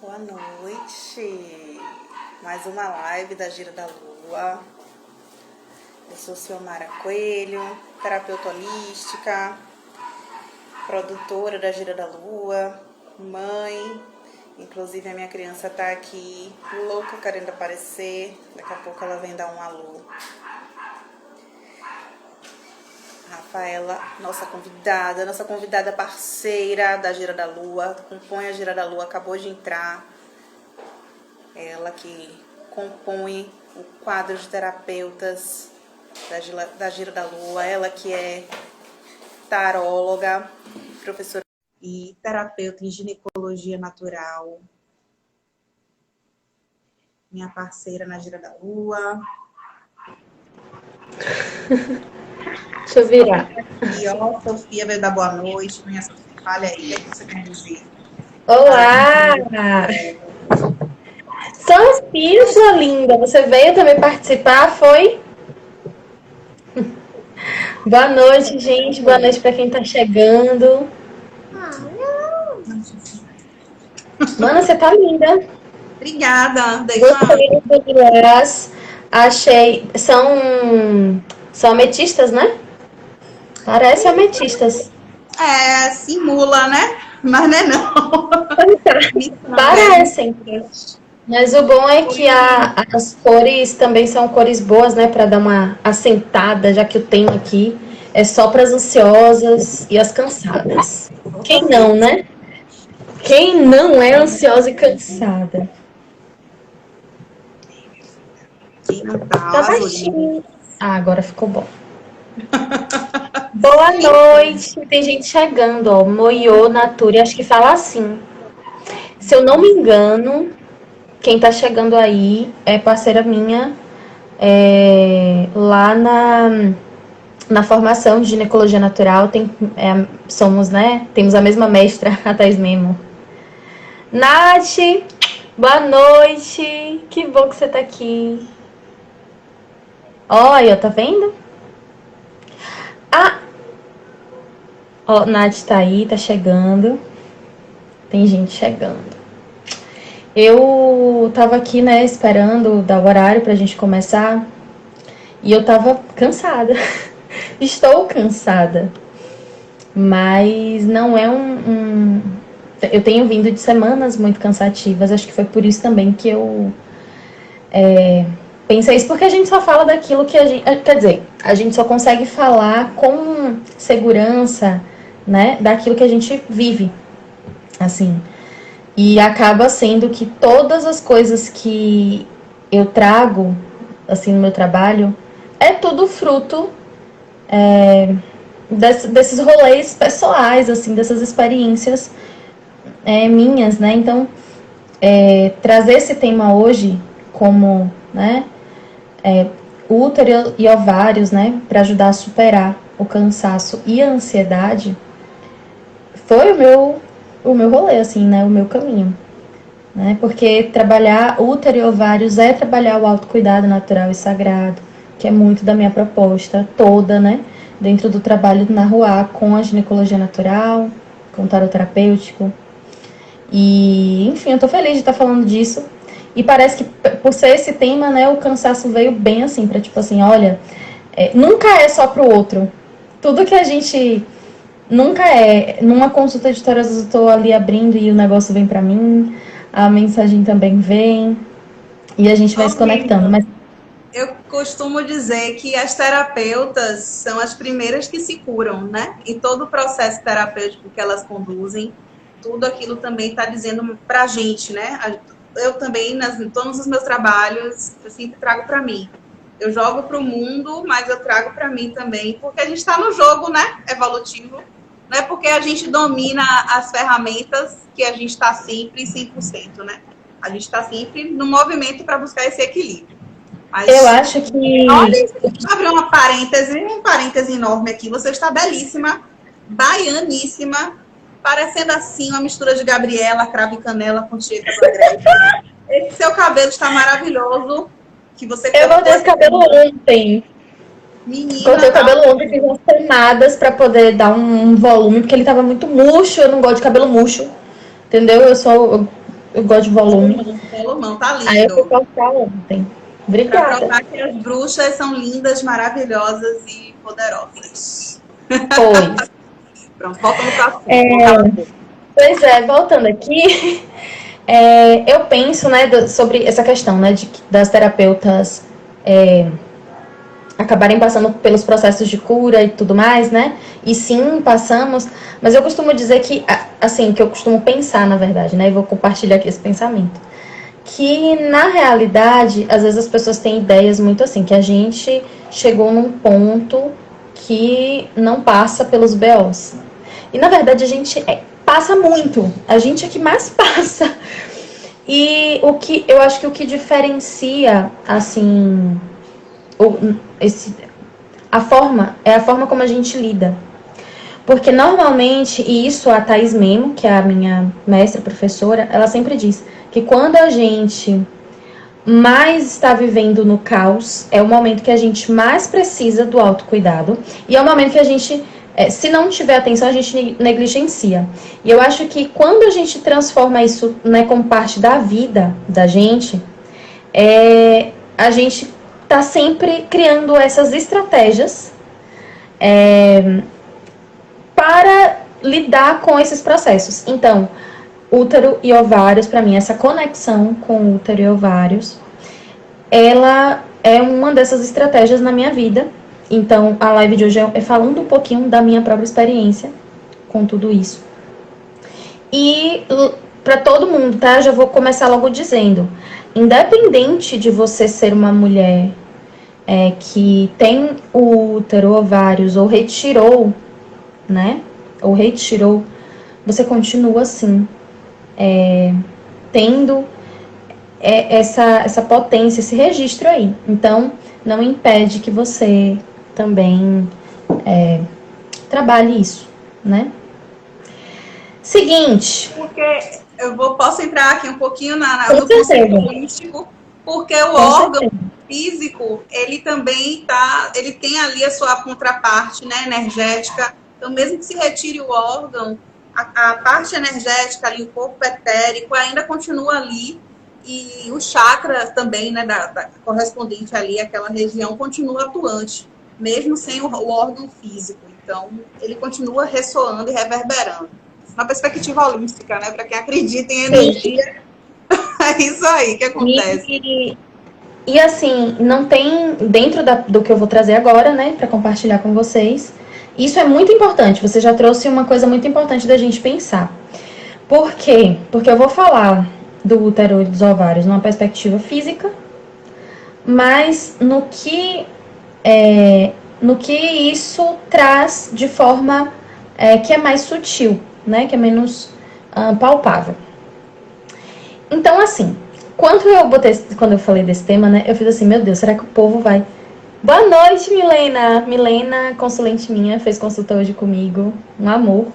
Boa noite. Mais uma live da Gira da Lua. Eu sou Ciomara Coelho, terapeuta holística, produtora da Gira da Lua, mãe. Inclusive a minha criança tá aqui, louca, querendo aparecer. Daqui a pouco ela vem dar um alô. Rafaela, nossa convidada parceira da Gira da Lua, compõe a Gira da Lua, acabou de entrar. Ela que compõe o quadro de terapeutas da Gira da Lua, ela que é taróloga, professora e terapeuta em ginecologia natural. Minha parceira na Gira da Lua. Deixa eu virar. E ó, Sofia veio dar boa noite. Minha Sofia, fale aí, o que você quer dizer? Olá! Sofia, sua linda, você veio também participar, foi? Boa noite, gente. Boa noite para quem tá chegando. Mano, você tá linda. Obrigada. Gostei do lilás. Achei. São ametistas, né? Parece ametistas. É, simula, né? Mas não é não. Parecem. Mas o bom é que as cores também são cores boas, né? Para dar uma assentada, já que o tema aqui é só para as ansiosas e as cansadas. Quem não, né? Quem não é ansiosa e cansada? Quem não tá? Tá baixinho. Ah, agora ficou bom. Boa noite. Tem gente chegando, ó. Moyo Nature, acho que fala assim. Se eu não me engano, quem tá chegando aí é parceira minha lá na formação de ginecologia natural. Somos, né? Temos a mesma mestra, a Thais Memo. Nath, boa noite. Que bom que você tá aqui. Olha, tá vendo? Ó, Nath tá aí, tá chegando. Tem gente chegando. Eu tava aqui, né, esperando dar o horário pra gente começar. E eu tava cansada. Estou cansada. Mas não é Eu tenho vindo de semanas muito cansativas. Acho que foi por isso também que eu pensei isso, porque a gente só fala daquilo que a gente... Quer dizer, a gente só consegue falar com segurança, né, daquilo que a gente vive, assim. E acaba sendo que todas as coisas que eu trago, assim, no meu trabalho, é tudo fruto desses rolês pessoais, assim, dessas experiências minhas, né? Então, trazer esse tema hoje como, né, útero e ovários, né, para ajudar a superar o cansaço e a ansiedade, foi o meu rolê, assim, né, o meu caminho. Né? Porque trabalhar útero e ovários é trabalhar o autocuidado natural e sagrado, que é muito da minha proposta toda, né? Dentro do trabalho na Rua com a ginecologia natural, com o tarot terapêutico. E, enfim, eu tô feliz de estar falando disso. E parece que, por ser esse tema, né, o cansaço veio bem assim, pra tipo assim, olha, nunca é só pro outro. Tudo que a gente... Nunca é. Numa consulta de tarot, eu tô ali abrindo e o negócio vem pra mim, a mensagem também vem, e a gente vai se conectando. Mas eu costumo dizer que as terapeutas são as primeiras que se curam, né? E todo o processo terapêutico que elas conduzem, tudo aquilo também está dizendo pra gente, né? Eu também, em todos os meus trabalhos, eu sempre trago para mim. Eu jogo para o mundo, mas eu trago para mim também, porque a gente está no jogo, né? Evolutivo. Não é porque a gente domina as ferramentas que a gente está sempre 100%, né? A gente está sempre no movimento para buscar esse equilíbrio. Mas, eu acho que... Olha, abrir um parêntese enorme aqui. Você está belíssima, baianíssima, parecendo assim uma mistura de Gabriela, Cravo e Canela com Tia Casagrande. Esse seu cabelo está maravilhoso. Que você eu cortei esse cabelo ontem. Menina, cortei o cabelo ontem, fiz umas pomadas para poder dar um volume, porque ele tava muito murcho. Eu não gosto de cabelo murcho, entendeu? Eu gosto de volume. Volumão, tá Aí eu fui lindo. postar ontem. Pra Obrigada. provar que as bruxas são lindas, maravilhosas e poderosas. Pois. Pronto, voltando para assunto. Pois é, voltando aqui, eu penso, né, sobre essa questão, né, das terapeutas acabarem passando pelos processos de cura e tudo mais, né? E sim, passamos, mas eu costumo dizer que, assim, que eu costumo pensar, na verdade, né? E vou compartilhar aqui esse pensamento. Que, na realidade, às vezes as pessoas têm ideias muito assim, que a gente chegou num ponto que não passa pelos BOs. E, na verdade, a gente passa muito. A gente é que mais passa. E eu acho que o que diferencia, assim, a forma como a gente lida. Porque normalmente, e isso a Thaís Memo, que é a minha mestra, professora, ela sempre diz que quando a gente mais está vivendo no caos, é o momento que a gente mais precisa do autocuidado e é o momento que a gente, se não tiver atenção, a gente negligencia. E eu acho que quando a gente transforma isso, né, como parte da vida da gente, a gente está sempre criando essas estratégias para lidar com esses processos. Então, útero e ovários, para mim, essa conexão com útero e ovários, ela é uma dessas estratégias na minha vida. Então, a live de hoje é falando um pouquinho da minha própria experiência com tudo isso. E para todo mundo, tá? Eu já vou começar logo dizendo, independente de você ser uma mulher que tem o útero, ovários, ou retirou, né? Ou retirou, você continua assim, tendo essa potência, esse registro aí. Então, não impede que você também trabalhe isso, né? Seguinte. Porque posso entrar aqui um pouquinho no conceito holístico, porque o órgão físico, ele também ele tem ali a sua contraparte, né, energética. Então, mesmo que se retire o órgão, a parte energética ali, o corpo etérico, ainda continua ali. E o chakra também, né, da correspondente ali, aquela região, continua atuante, mesmo sem o órgão físico. Então, ele continua ressoando e reverberando. Na perspectiva holística, né, para quem acredita em energia, é isso aí que acontece. E assim, não tem, dentro do que eu vou trazer agora, né, para compartilhar com vocês, isso é muito importante. Você já trouxe uma coisa muito importante da gente pensar. Por quê? Porque eu vou falar do útero e dos ovários numa perspectiva física, mas no que isso traz de forma que é mais sutil, né? Que é menos palpável. Então, assim, quando eu falei desse tema, né? Eu fiz assim, meu Deus, será que o povo vai... Boa noite, Milena! Milena, consulente minha, fez consulta hoje comigo. Um amor.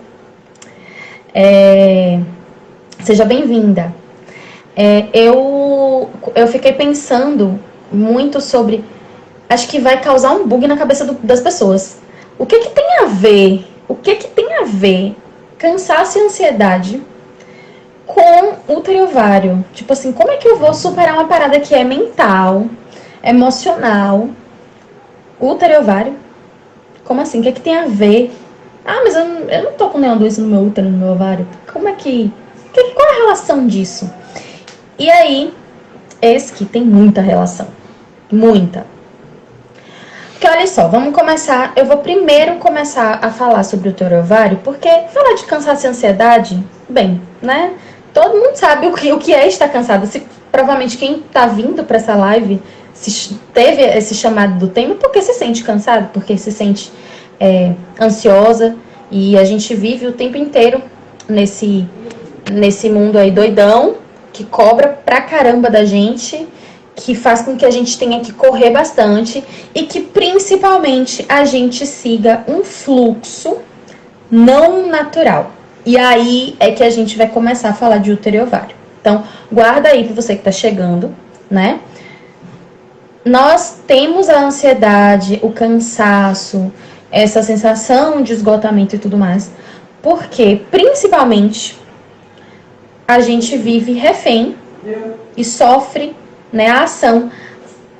Seja bem-vinda. Eu fiquei pensando muito sobre... Acho que vai causar um bug na cabeça das pessoas. O que tem a ver? O que tem a ver cansaço e ansiedade com útero e ovário? Tipo assim, como é que eu vou superar uma parada que é mental, emocional, útero e ovário? Como assim? O que tem a ver? Ah, mas eu não tô com nenhuma doença no meu útero, no meu ovário. Como é que... Qual é a relação disso? E aí, esse que tem muita relação. Muita. Porque olha só, vamos começar... Eu vou primeiro começar a falar sobre o útero e ovário, porque falar de cansaço e ansiedade, bem, né? Todo mundo sabe o que é estar cansado. Provavelmente quem tá vindo para essa live teve esse chamado do tema porque se sente cansado, porque se sente ansiosa. E a gente vive o tempo inteiro nesse mundo aí doidão, que cobra pra caramba da gente, que faz com que a gente tenha que correr bastante e que principalmente a gente siga um fluxo não natural. E aí é que a gente vai começar a falar de útero e ovário. Então, guarda aí pra você que tá chegando, né? Nós temos a ansiedade, o cansaço, essa sensação de esgotamento e tudo mais, porque, principalmente, a gente vive refém e sofre, né, a ação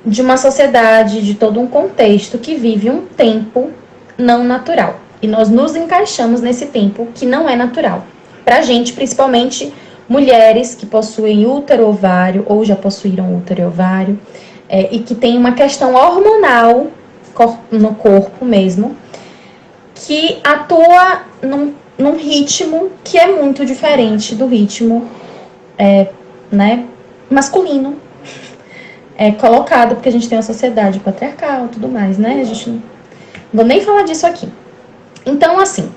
de uma sociedade, de todo um contexto que vive um tempo não natural. E nós nos encaixamos nesse tempo que não é natural. Pra gente, principalmente mulheres que possuem útero, ovário, ou já possuíram útero e ovário, e que tem uma questão hormonal no corpo mesmo, que atua num ritmo que é muito diferente do ritmo né, masculino colocado, porque a gente tem uma sociedade patriarcal e tudo mais, né? A gente não vou nem falar disso aqui. Então, assim,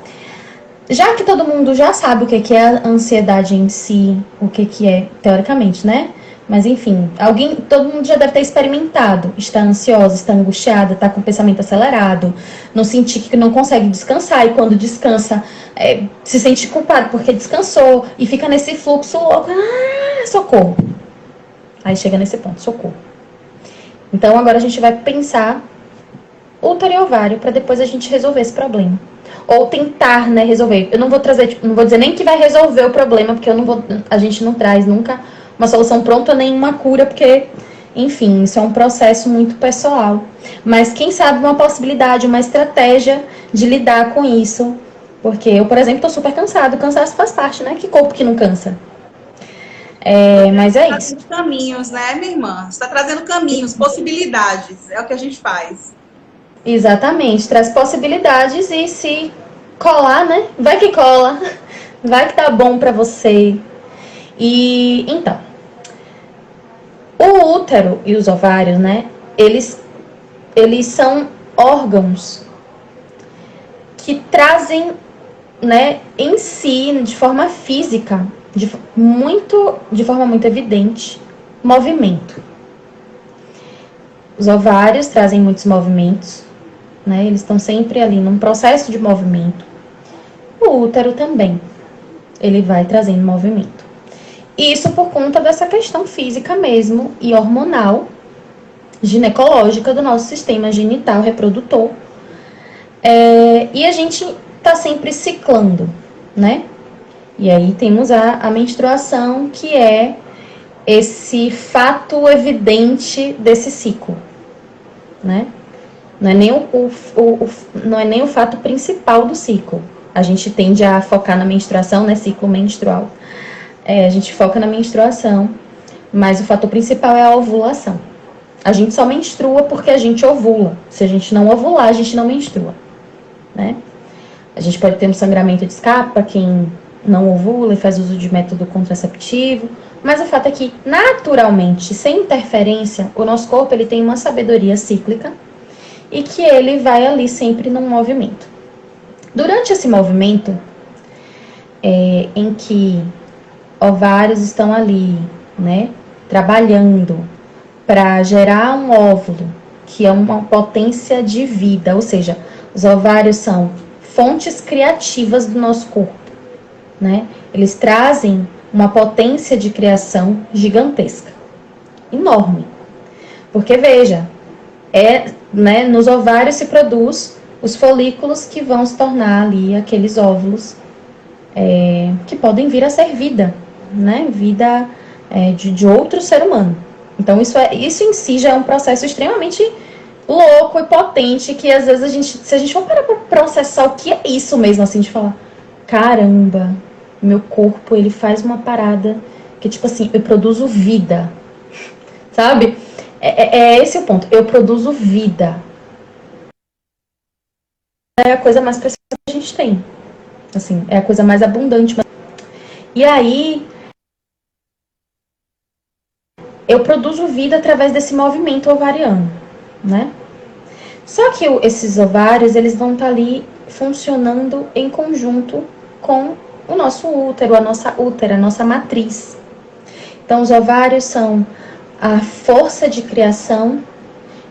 já que todo mundo já sabe o que é a ansiedade em si, o que é, teoricamente, né? Mas enfim, todo mundo já deve ter experimentado estar ansiosa, estar angustiada, estar com o pensamento acelerado, não sentir que não consegue descansar, e quando descansa, se sente culpado porque descansou, e fica nesse fluxo louco, socorro. Aí chega nesse ponto, socorro. Então agora a gente vai pensar útero e ovário para depois a gente resolver esse problema. Ou tentar, né, resolver. Eu não vou trazer, não vou dizer nem que vai resolver o problema, porque a gente não traz nunca uma solução pronta, nem uma cura, porque, enfim, isso é um processo muito pessoal. Mas quem sabe uma possibilidade, uma estratégia de lidar com isso. Porque eu, por exemplo, tô super cansado. Cansaço faz parte, né? Que corpo que não cansa? Mas é isso. Caminhos, né, minha irmã? Você está trazendo caminhos, possibilidades. É o que a gente faz. Exatamente. Traz possibilidades e se colar, né? Vai que cola. Vai que tá bom pra você. E, então, o útero e os ovários, né? Eles são órgãos que trazem, né, em si, de forma física, de forma muito evidente, movimento. Os ovários trazem muitos movimentos, né? Eles estão sempre ali num processo de movimento. O útero também, ele vai trazendo movimento. Isso por conta dessa questão física mesmo e hormonal, ginecológica do nosso sistema genital reprodutor. E a gente tá sempre ciclando, né? E aí temos a menstruação, que é esse fato evidente desse ciclo, né? Não é nem o fato principal do ciclo. A gente tende a focar na menstruação, né? Ciclo menstrual. A gente foca na menstruação, mas o fator principal é a ovulação. A gente só menstrua porque a gente ovula. Se a gente não ovular, a gente não menstrua, né? A gente pode ter um sangramento de escape para quem não ovula e faz uso de método contraceptivo, mas o fato é que, naturalmente, sem interferência, o nosso corpo ele tem uma sabedoria cíclica e que ele vai ali sempre num movimento. Durante esse movimento, em que ovários estão ali, né, trabalhando para gerar um óvulo, que é uma potência de vida, ou seja, os ovários são fontes criativas do nosso corpo, né? Eles trazem uma potência de criação gigantesca, enorme. Porque, veja, né, nos ovários se produz os folículos que vão se tornar ali aqueles óvulos que podem vir a ser vida, né? Vida de outro ser humano. Então, isso em si já é um processo extremamente louco e potente, que às vezes se a gente for parar pra processar o que é isso mesmo, assim, de falar, caramba, meu corpo, ele faz uma parada que, tipo assim, eu produzo vida, sabe? É esse o ponto, eu produzo vida. É a coisa mais preciosa que a gente tem, assim, é a coisa mais abundante. E aí, eu produzo vida através desse movimento ovariano, né? Só que esses ovários, eles vão estar ali funcionando em conjunto com o nosso útero, a nossa útera, a nossa matriz. Então, os ovários são a força de criação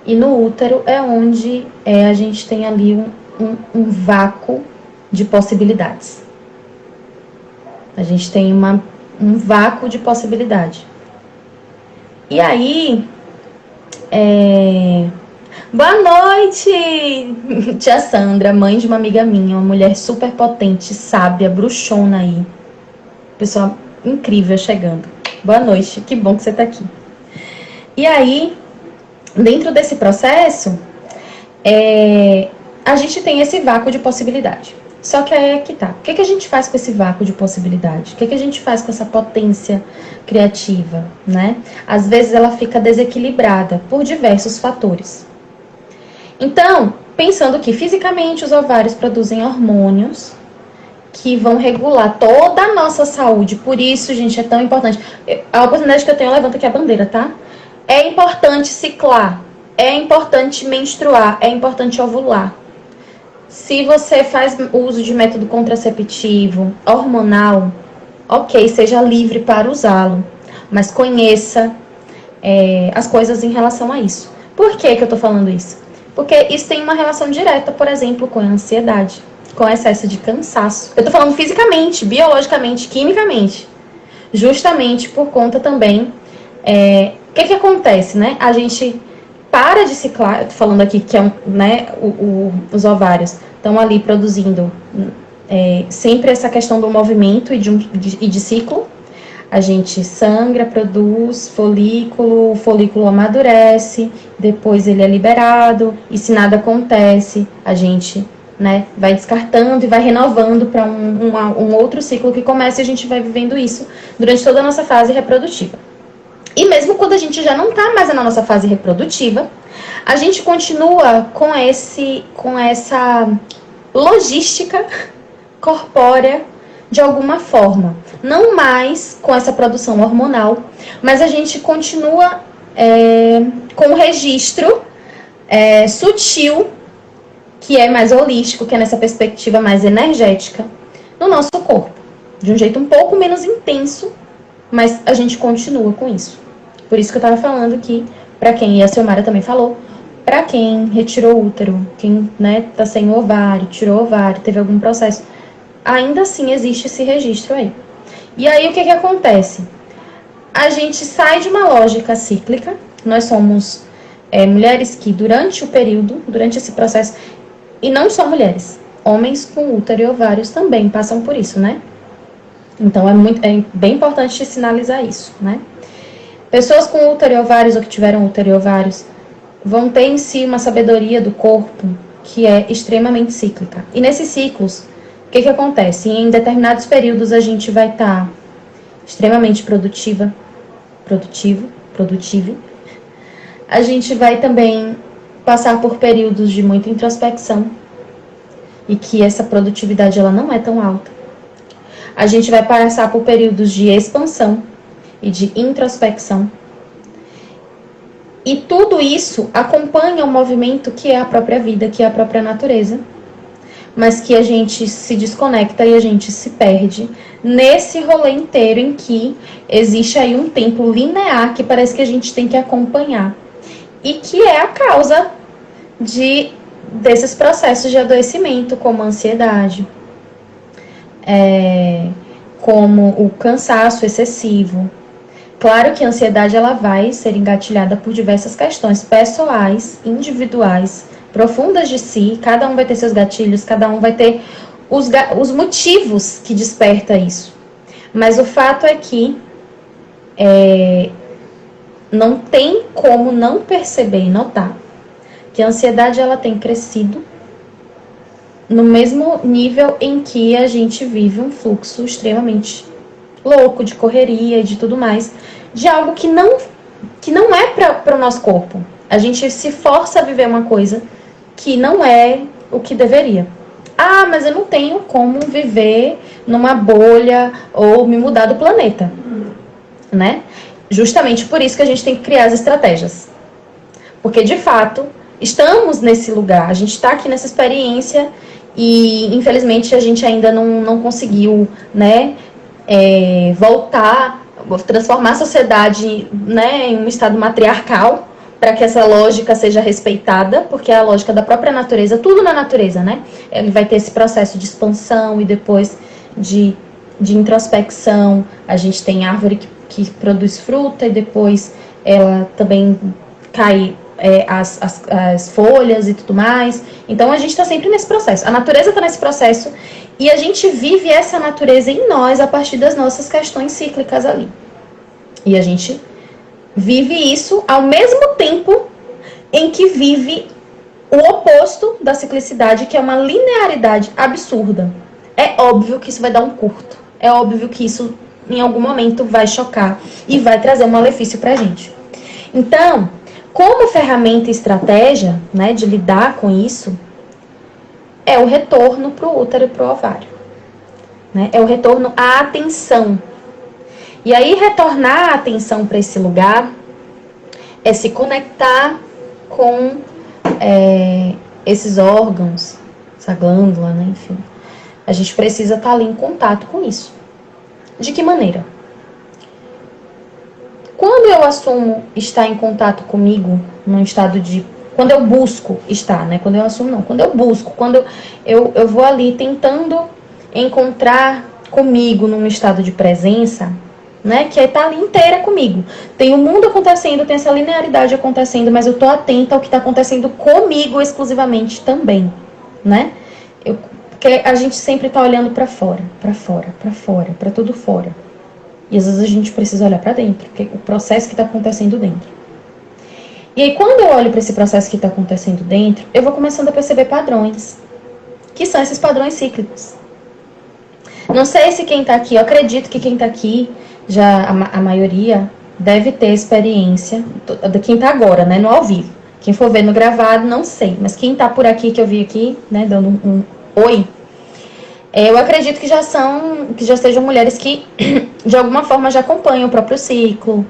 e no útero é onde a gente tem ali um vácuo de possibilidades. A gente tem um vácuo de possibilidade. E aí, boa noite, tia Sandra, mãe de uma amiga minha, uma mulher super potente, sábia, bruxona aí. Pessoa incrível chegando. Boa noite, que bom que você está aqui. E aí, dentro desse processo, a gente tem esse vácuo de possibilidade. Só que aí é que tá. O que a gente faz com esse vácuo de possibilidade? O que a gente faz com essa potência criativa, né? Às vezes ela fica desequilibrada por diversos fatores. Então, pensando que fisicamente os ovários produzem hormônios que vão regular toda a nossa saúde. Por isso, gente, é tão importante. A oportunidade que eu tenho, eu levanto aqui a bandeira, tá? É importante ciclar, é importante menstruar, é importante ovular. Se você faz uso de método contraceptivo, hormonal, ok, seja livre para usá-lo, mas conheça as coisas em relação a isso. Por que eu tô falando isso? Porque isso tem uma relação direta, por exemplo, com a ansiedade, com excesso de cansaço. Eu tô falando fisicamente, biologicamente, quimicamente. Justamente por conta também... O que acontece, né? A gente para de ciclar, eu tô falando aqui que né, os ovários estão ali produzindo sempre essa questão do movimento e de ciclo. A gente sangra, produz folículo, o folículo amadurece, depois ele é liberado, e se nada acontece, a gente, né, vai descartando e vai renovando para um outro ciclo que começa, e a gente vai vivendo isso durante toda a nossa fase reprodutiva. E mesmo quando a gente já não está mais na nossa fase reprodutiva, a gente continua com essa logística corpórea de alguma forma. Não mais com essa produção hormonal, mas a gente continua com o registro sutil, que é mais holístico, que é nessa perspectiva mais energética, no nosso corpo. De um jeito um pouco menos intenso, mas a gente continua com isso. Por isso que eu tava falando que, pra quem, e a Silmara também falou, pra quem retirou o útero, quem, né, tá sem o ovário, tirou o ovário, teve algum processo, ainda assim existe esse registro aí. E aí o que acontece? A gente sai de uma lógica cíclica, nós somos mulheres que durante o período, durante esse processo, e não só mulheres, homens com útero e ovários também passam por isso, né? Então é bem importante sinalizar isso, né? Pessoas com útero e ovários ou que tiveram útero e ovários vão ter em si uma sabedoria do corpo que é extremamente cíclica. E nesses ciclos, o que acontece? Em determinados períodos a gente vai estar extremamente produtivo. A gente vai também passar por períodos de muita introspecção e que essa produtividade ela não é tão alta. A gente vai passar por períodos de expansão e de introspecção. E tudo isso acompanha o movimento que é a própria vida, que é a própria natureza, mas que a gente se desconecta e a gente se perde nesse rolê inteiro em que existe aí um tempo linear que parece que a gente tem que acompanhar. E que é a causa desses processos de adoecimento, como a ansiedade, como o cansaço excessivo. Claro que a ansiedade ela vai ser engatilhada por diversas questões pessoais, individuais, profundas de si. Cada um vai ter seus gatilhos, cada um vai ter os motivos que desperta isso. Mas o fato é que não tem como não perceber e notar que a ansiedade ela tem crescido no mesmo nível em que a gente vive um fluxo extremamente louco de correria e de tudo mais, de algo que não é para o nosso corpo. A gente se força a viver uma coisa que não é o que deveria. Ah, mas eu não tenho como viver numa bolha ou me mudar do planeta, né? Justamente por isso que a gente tem que criar as estratégias. Porque, de fato, estamos nesse lugar, a gente está aqui nessa experiência e, infelizmente, a gente ainda não conseguiu, né, voltar, transformar a sociedade, né, em um estado matriarcal, para que essa lógica seja respeitada, porque é a lógica da própria natureza, tudo na natureza, né? Ele vai ter esse processo de expansão e depois de introspecção. A gente tem árvore que produz fruta e depois ela também cai as folhas e tudo mais. Então a gente está sempre nesse processo. A natureza está nesse processo e a gente vive essa natureza em nós a partir das nossas questões cíclicas ali. E a gente vive isso ao mesmo tempo em que vive o oposto da ciclicidade, que é uma linearidade absurda. É óbvio que isso vai dar um curto. É óbvio que isso, em algum momento, vai chocar e vai trazer um malefício pra gente. Então, como ferramenta e estratégia, né, de lidar com isso, é o retorno pro útero e pro ovário. Né? É o retorno à atenção. E aí, retornar a atenção para esse lugar é se conectar com esses órgãos, essa glândula, né, enfim. A gente precisa estar ali em contato com isso. De que maneira? Quando eu assumo estar em contato comigo, num estado de... Quando eu busco estar, né? Quando eu assumo, não. Quando eu busco, quando eu vou ali tentando encontrar comigo num estado de presença, né? Que é estar ali inteira comigo. Tem o mundo acontecendo, tem essa linearidade acontecendo, mas eu tô atenta ao que está acontecendo comigo exclusivamente também, né? Porque a gente sempre tá olhando para fora, para tudo fora. E às vezes a gente precisa olhar para dentro, porque o processo que está acontecendo dentro. E aí quando eu olho para esse processo que está acontecendo dentro, eu vou começando a perceber padrões, que são esses padrões cíclicos. Não sei se quem tá aqui, eu acredito que quem tá aqui, já a maioria, deve ter experiência, quem tá agora, né, no ao vivo. Quem for ver no gravado, não sei, mas quem tá por aqui, que eu vi aqui, né, dando um oi, eu acredito que já sejam mulheres que, de alguma forma, já acompanham o próprio ciclo.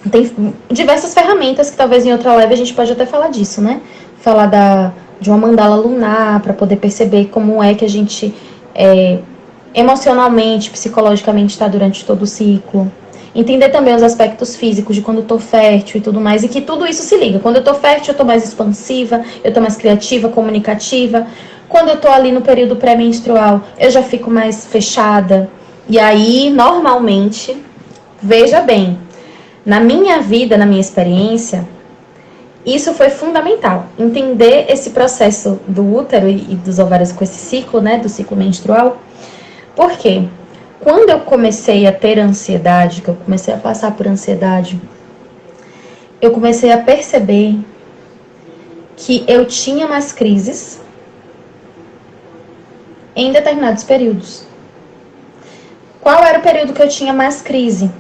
Tem diversas ferramentas que talvez em outra live a gente pode até falar disso, né? Falar de uma mandala lunar, para poder perceber como é que a gente emocionalmente, psicologicamente está durante todo o ciclo. Entender também os aspectos físicos de quando eu tô fértil e tudo mais, e que tudo isso se liga. Quando eu tô fértil, eu tô mais expansiva, eu tô mais criativa, comunicativa. Quando eu tô ali no período pré-menstrual, eu já fico mais fechada. E aí, normalmente, veja bem, na minha vida, na minha experiência, isso foi fundamental. Entender esse processo do útero e dos ovários com esse ciclo, né, do ciclo menstrual. Por quê? Quando eu comecei a ter ansiedade, que eu comecei a passar por ansiedade, eu comecei a perceber que eu tinha mais crises em determinados períodos. Qual era o período que eu tinha mais crise?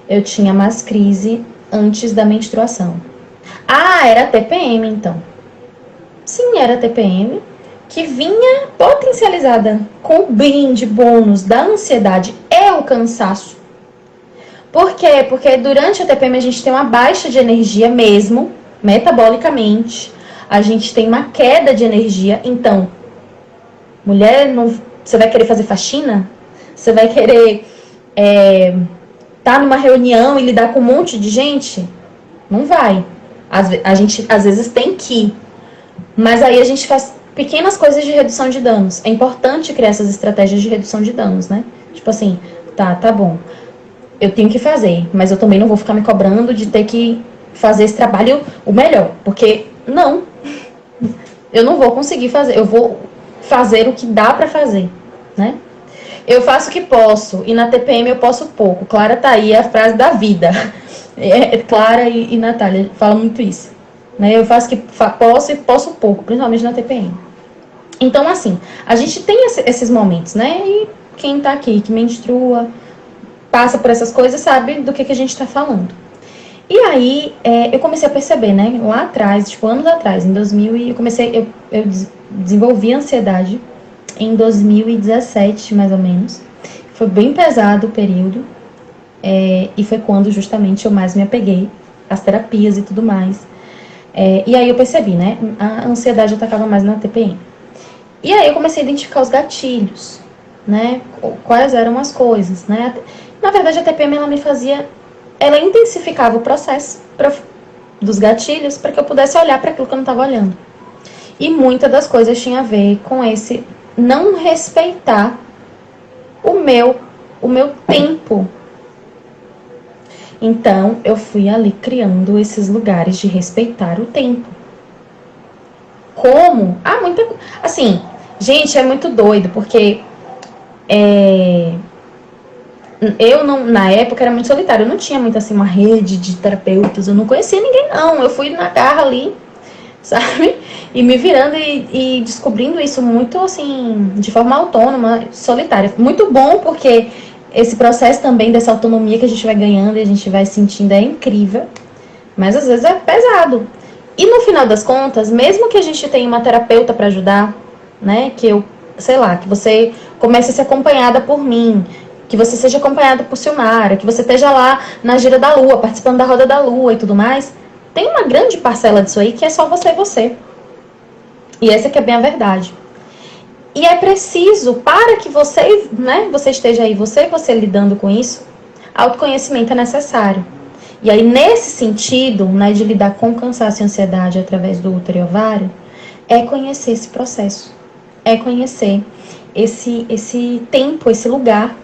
Eu tinha mais crise antes da menstruação. Ah, era TPM então. Sim, era TPM, que vinha potencializada com o brinde bônus da ansiedade e o cansaço. Por quê? Porque durante a TPM a gente tem uma baixa de energia mesmo, metabolicamente. A gente tem uma queda de energia. Então, mulher, você vai querer fazer faxina? Você vai querer tá numa reunião e lidar com um monte de gente? Não vai. A gente, às vezes, tem que ir. Mas aí a gente faz pequenas coisas de redução de danos. É importante criar essas estratégias de redução de danos, né? Tipo assim, tá bom. Eu tenho que fazer, mas eu também não vou ficar me cobrando de ter que fazer esse trabalho o melhor. Porque, não. Eu não vou conseguir fazer. Eu vou fazer o que dá pra fazer, né? Eu faço o que posso, e na TPM eu posso pouco. Clara tá aí, é a frase da vida. Clara e Natália falam muito isso. Né? Eu faço o que posso e posso pouco, principalmente na TPM. Então, assim, a gente tem esses momentos, né? E quem tá aqui, que menstrua, passa por essas coisas, sabe do que a gente tá falando. E aí, eu comecei a perceber, né? Lá atrás, tipo, anos atrás, em 2000, eu desenvolvi ansiedade em 2017, mais ou menos. Foi bem pesado o período. E foi quando, justamente, eu mais me apeguei às terapias e tudo mais. E aí eu percebi, né? A ansiedade atacava mais na TPM. E aí eu comecei a identificar os gatilhos, né? Quais eram as coisas, né? Na verdade, a TPM, ela intensificava o processo dos gatilhos para que eu pudesse olhar para aquilo que eu não estava olhando. E muitas das coisas tinha a ver com esse não respeitar o meu tempo. Então, eu fui ali criando esses lugares de respeitar o tempo. Como? Assim, gente, é muito doido, porque eu não, na época era muito solitário, eu não tinha muito assim uma rede de terapeutas, eu não conhecia ninguém não, eu fui na garra ali, sabe? E me virando e descobrindo isso muito assim, de forma autônoma, solitária. Muito bom, porque esse processo também dessa autonomia que a gente vai ganhando e a gente vai sentindo é incrível, mas às vezes é pesado. E no final das contas, mesmo que a gente tenha uma terapeuta para ajudar, né, que eu, sei lá, que você comece a ser acompanhada por mim, que você seja acompanhado por Silmara, que você esteja lá na gira da lua, participando da roda da lua e tudo mais, tem uma grande parcela disso aí que é só você e você. E essa que é bem a verdade. E é preciso, para que você, né, você esteja aí, você lidando com isso, autoconhecimento é necessário. E aí, nesse sentido, né, de lidar com cansaço e ansiedade através do útero e ovário, é conhecer esse processo. É conhecer esse tempo, esse lugar.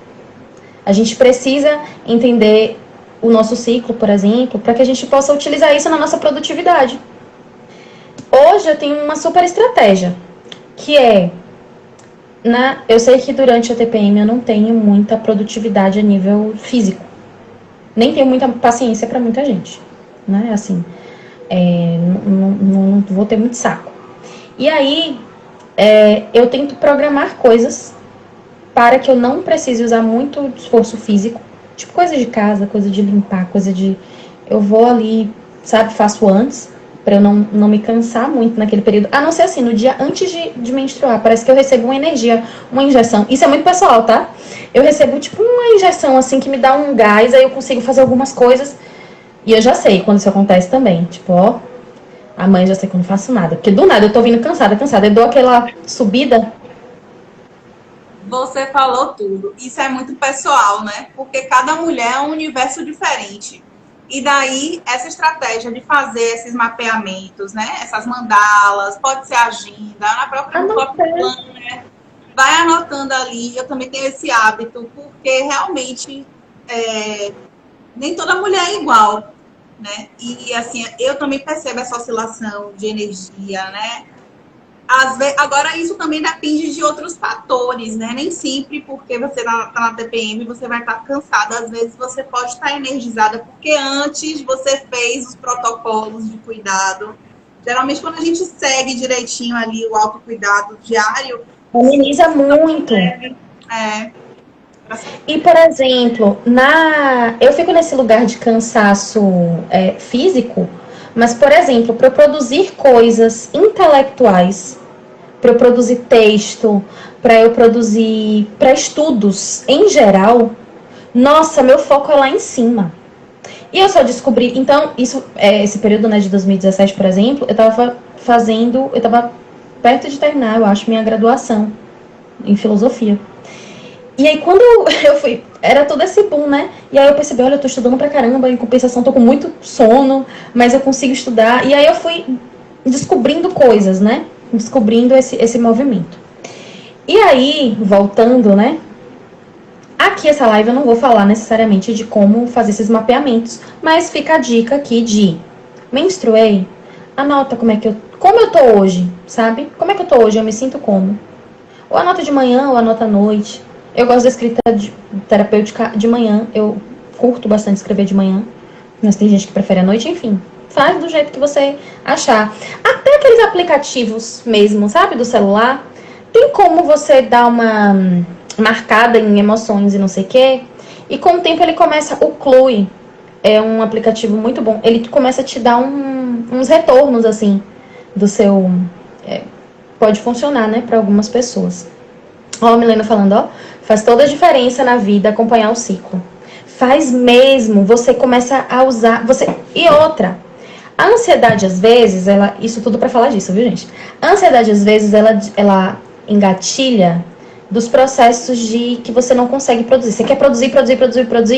A gente precisa entender o nosso ciclo, por exemplo, para que a gente possa utilizar isso na nossa produtividade. Hoje eu tenho uma super estratégia, que é, eu sei que durante a TPM eu não tenho muita produtividade a nível físico. Nem tenho muita paciência para muita gente, né? Assim, não vou ter muito saco. E aí, eu tento programar coisas para que eu não precise usar muito esforço físico. Tipo, coisa de casa, coisa de limpar, coisa de... Eu vou ali, sabe, faço antes, para eu não me cansar muito naquele período. A não ser assim, no dia antes de menstruar, parece que eu recebo uma energia, uma injeção. Isso é muito pessoal, tá? Eu recebo, tipo, uma injeção, assim, que me dá um gás, aí eu consigo fazer algumas coisas. E eu já sei quando isso acontece também. Tipo, ó, amanhã já sei que eu não faço nada. Porque do nada eu tô vindo cansada. Eu dou aquela subida. Você falou tudo. Isso é muito pessoal, né? Porque cada mulher é um universo diferente. E daí, essa estratégia de fazer esses mapeamentos, né? Essas mandalas, pode ser agenda, no próprio plano, né? Vai anotando ali. Eu também tenho esse hábito, porque realmente nem toda mulher é igual, né? E assim, eu também percebo essa oscilação de energia, né? Agora, isso também depende de outros fatores, né? Nem sempre porque você está na TPM você vai estar cansada. Às vezes você pode estar energizada porque antes você fez os protocolos de cuidado. Geralmente, quando a gente segue direitinho ali o autocuidado diário... Ameniza muito. E, por exemplo, eu fico nesse lugar de cansaço físico, mas, por exemplo, para eu produzir coisas intelectuais, para eu produzir texto, para eu produzir para estudos em geral, nossa, meu foco é lá em cima. E eu só descobri, então, esse período, né, de 2017, por exemplo, eu estava perto de terminar, eu acho, minha graduação em filosofia. E aí, quando eu fui, era todo esse boom, né? E aí eu percebi, olha, eu tô estudando pra caramba, em compensação tô com muito sono, mas eu consigo estudar. E aí eu fui descobrindo coisas, né? Descobrindo esse movimento. E aí, voltando, né? Aqui, essa live eu não vou falar necessariamente de como fazer esses mapeamentos, mas fica a dica aqui de menstruei, anota como eu tô hoje, sabe? Como é que eu tô hoje? Eu me sinto como? Ou anota de manhã, ou anota à noite. Eu gosto da escrita terapêutica de manhã. Eu curto bastante escrever de manhã. Mas tem gente que prefere à noite, enfim. Faz do jeito que você achar. Até aqueles aplicativos mesmo, sabe? Do celular. Tem como você dar uma marcada em emoções e não sei o quê. E com o tempo ele começa... O Clue é um aplicativo muito bom. Ele começa a te dar uns retornos, assim, do seu... pode funcionar, né? Para algumas pessoas. Ó, a Milena falando, ó, faz toda a diferença na vida acompanhar o ciclo. Faz mesmo, você começa a usar, e outra, a ansiedade às vezes, isso tudo pra falar disso, viu, gente? A ansiedade às vezes, ela engatilha dos processos de que você não consegue produzir. Você quer produzir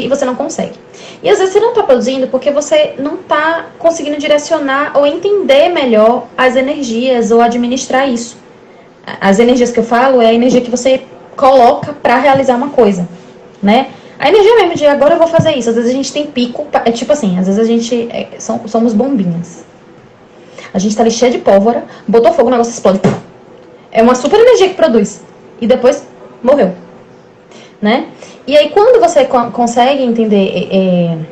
e você não consegue. E às vezes você não tá produzindo porque você não tá conseguindo direcionar ou entender melhor as energias ou administrar isso. As energias que eu falo é a energia que você coloca para realizar uma coisa, né? A energia mesmo de agora eu vou fazer isso. Às vezes a gente tem pico, é tipo assim, às vezes a gente somos bombinhas. A gente tá ali cheia de pólvora, botou fogo, o negócio explode. É uma super energia que produz. E depois morreu, né? E aí quando você consegue entender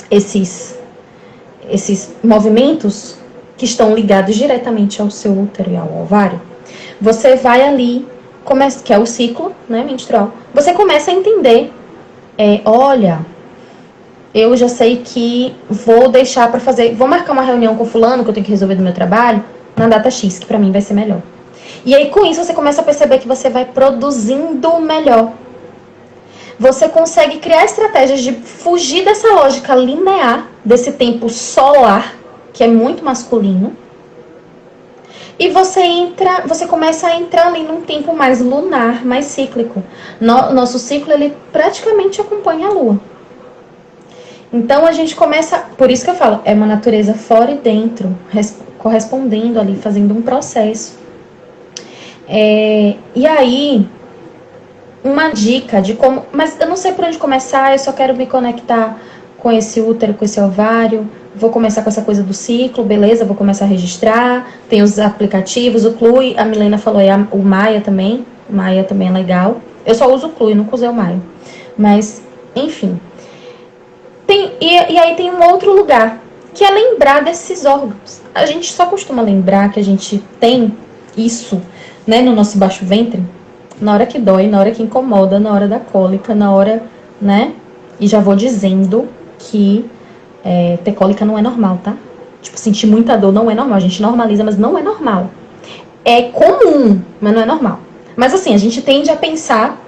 esses movimentos que estão ligados diretamente ao seu útero e ao ovário, você vai ali, que é o ciclo, né, menstrual, você começa a entender, olha, eu já sei que vou deixar para fazer, vou marcar uma reunião com fulano que eu tenho que resolver do meu trabalho na data X, que para mim vai ser melhor. E aí com isso você começa a perceber que você vai produzindo melhor. Você consegue criar estratégias de fugir dessa lógica linear, desse tempo solar, que é muito masculino. E você começa a entrar ali num tempo mais lunar, mais cíclico. Nosso ciclo, ele praticamente acompanha a lua. Então a gente começa, por isso que eu falo, é uma natureza fora e dentro, correspondendo ali, fazendo um processo. E aí, uma dica de como, mas eu não sei por onde começar, eu só quero me conectar com esse útero, com esse ovário, vou começar com essa coisa do ciclo, beleza, vou começar a registrar, tem os aplicativos, o Clue, a Milena falou, o Maia também é legal, eu só uso o Clue, nunca usei o Maia, mas, enfim. E aí tem um outro lugar, que é lembrar desses órgãos. A gente só costuma lembrar que a gente tem isso, né, no nosso baixo ventre, na hora que dói, na hora que incomoda, na hora da cólica, na hora, né? E já vou dizendo que ter cólica não é normal, tá? Tipo, sentir muita dor não é normal. A gente normaliza, mas não é normal. É comum, mas não é normal. Mas assim, a gente tende a pensar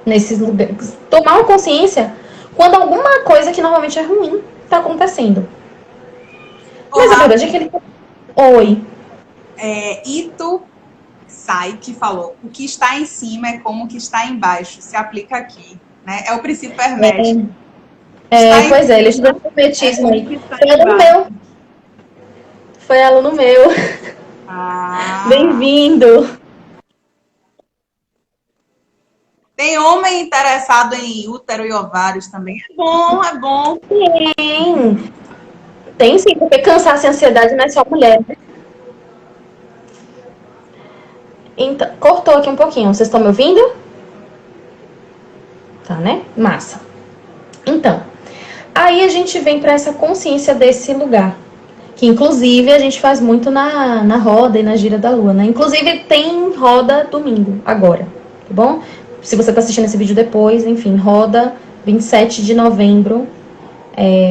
nesses lugares, tomar uma consciência quando alguma coisa que normalmente é ruim tá acontecendo. Mas a verdade é que ele... Oi. Ito Sai que falou, o que está em cima é como o que está embaixo, se aplica aqui, né? É o princípio hermético. Pois é, ele estudou hermetismo aí. Foi aluno meu. Bem-vindo. Tem homem interessado em útero e ovários também. É bom, é bom. Tem sim, porque cansaço e ansiedade não é só mulher, né? Então, cortou aqui um pouquinho. Vocês estão me ouvindo? Tá, né? Massa. Então, aí a gente vem para essa consciência desse lugar. Que inclusive a gente faz muito na roda e na gira da lua, né? Inclusive tem roda domingo, agora, tá bom? Se você tá assistindo esse vídeo depois, enfim, roda 27 de novembro,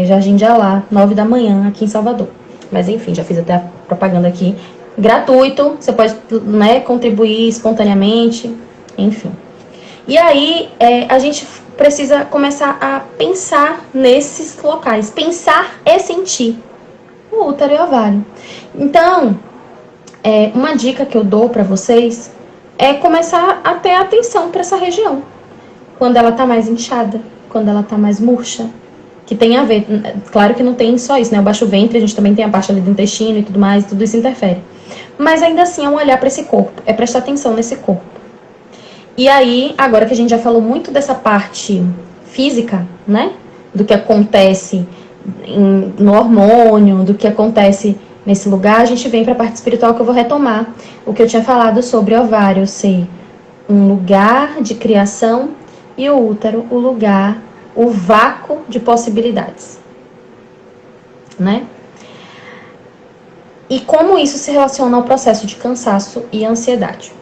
Jardim de Alá, 9 da manhã, aqui em Salvador. Mas enfim, já fiz até a propaganda aqui. Gratuito, você pode, né, contribuir espontaneamente, enfim. E aí a gente precisa começar a pensar nesses locais. Pensar é sentir. O útero e o ovário. Então, uma dica que eu dou para vocês é começar a ter atenção para essa região. Quando ela tá mais inchada, quando ela tá mais murcha, que tem a ver, claro que não tem só isso, né? O baixo ventre, a gente também tem a parte ali do intestino e tudo mais, tudo isso interfere. Mas ainda assim é um olhar para esse corpo, é prestar atenção nesse corpo. E aí, agora que a gente já falou muito dessa parte física, né? Do que acontece no hormônio, do que acontece nesse lugar, a gente vem para a parte espiritual, que eu vou retomar o que eu tinha falado sobre o ovário ser um lugar de criação e o útero o lugar, o vácuo de possibilidades, né? E como isso se relaciona ao processo de cansaço e ansiedade.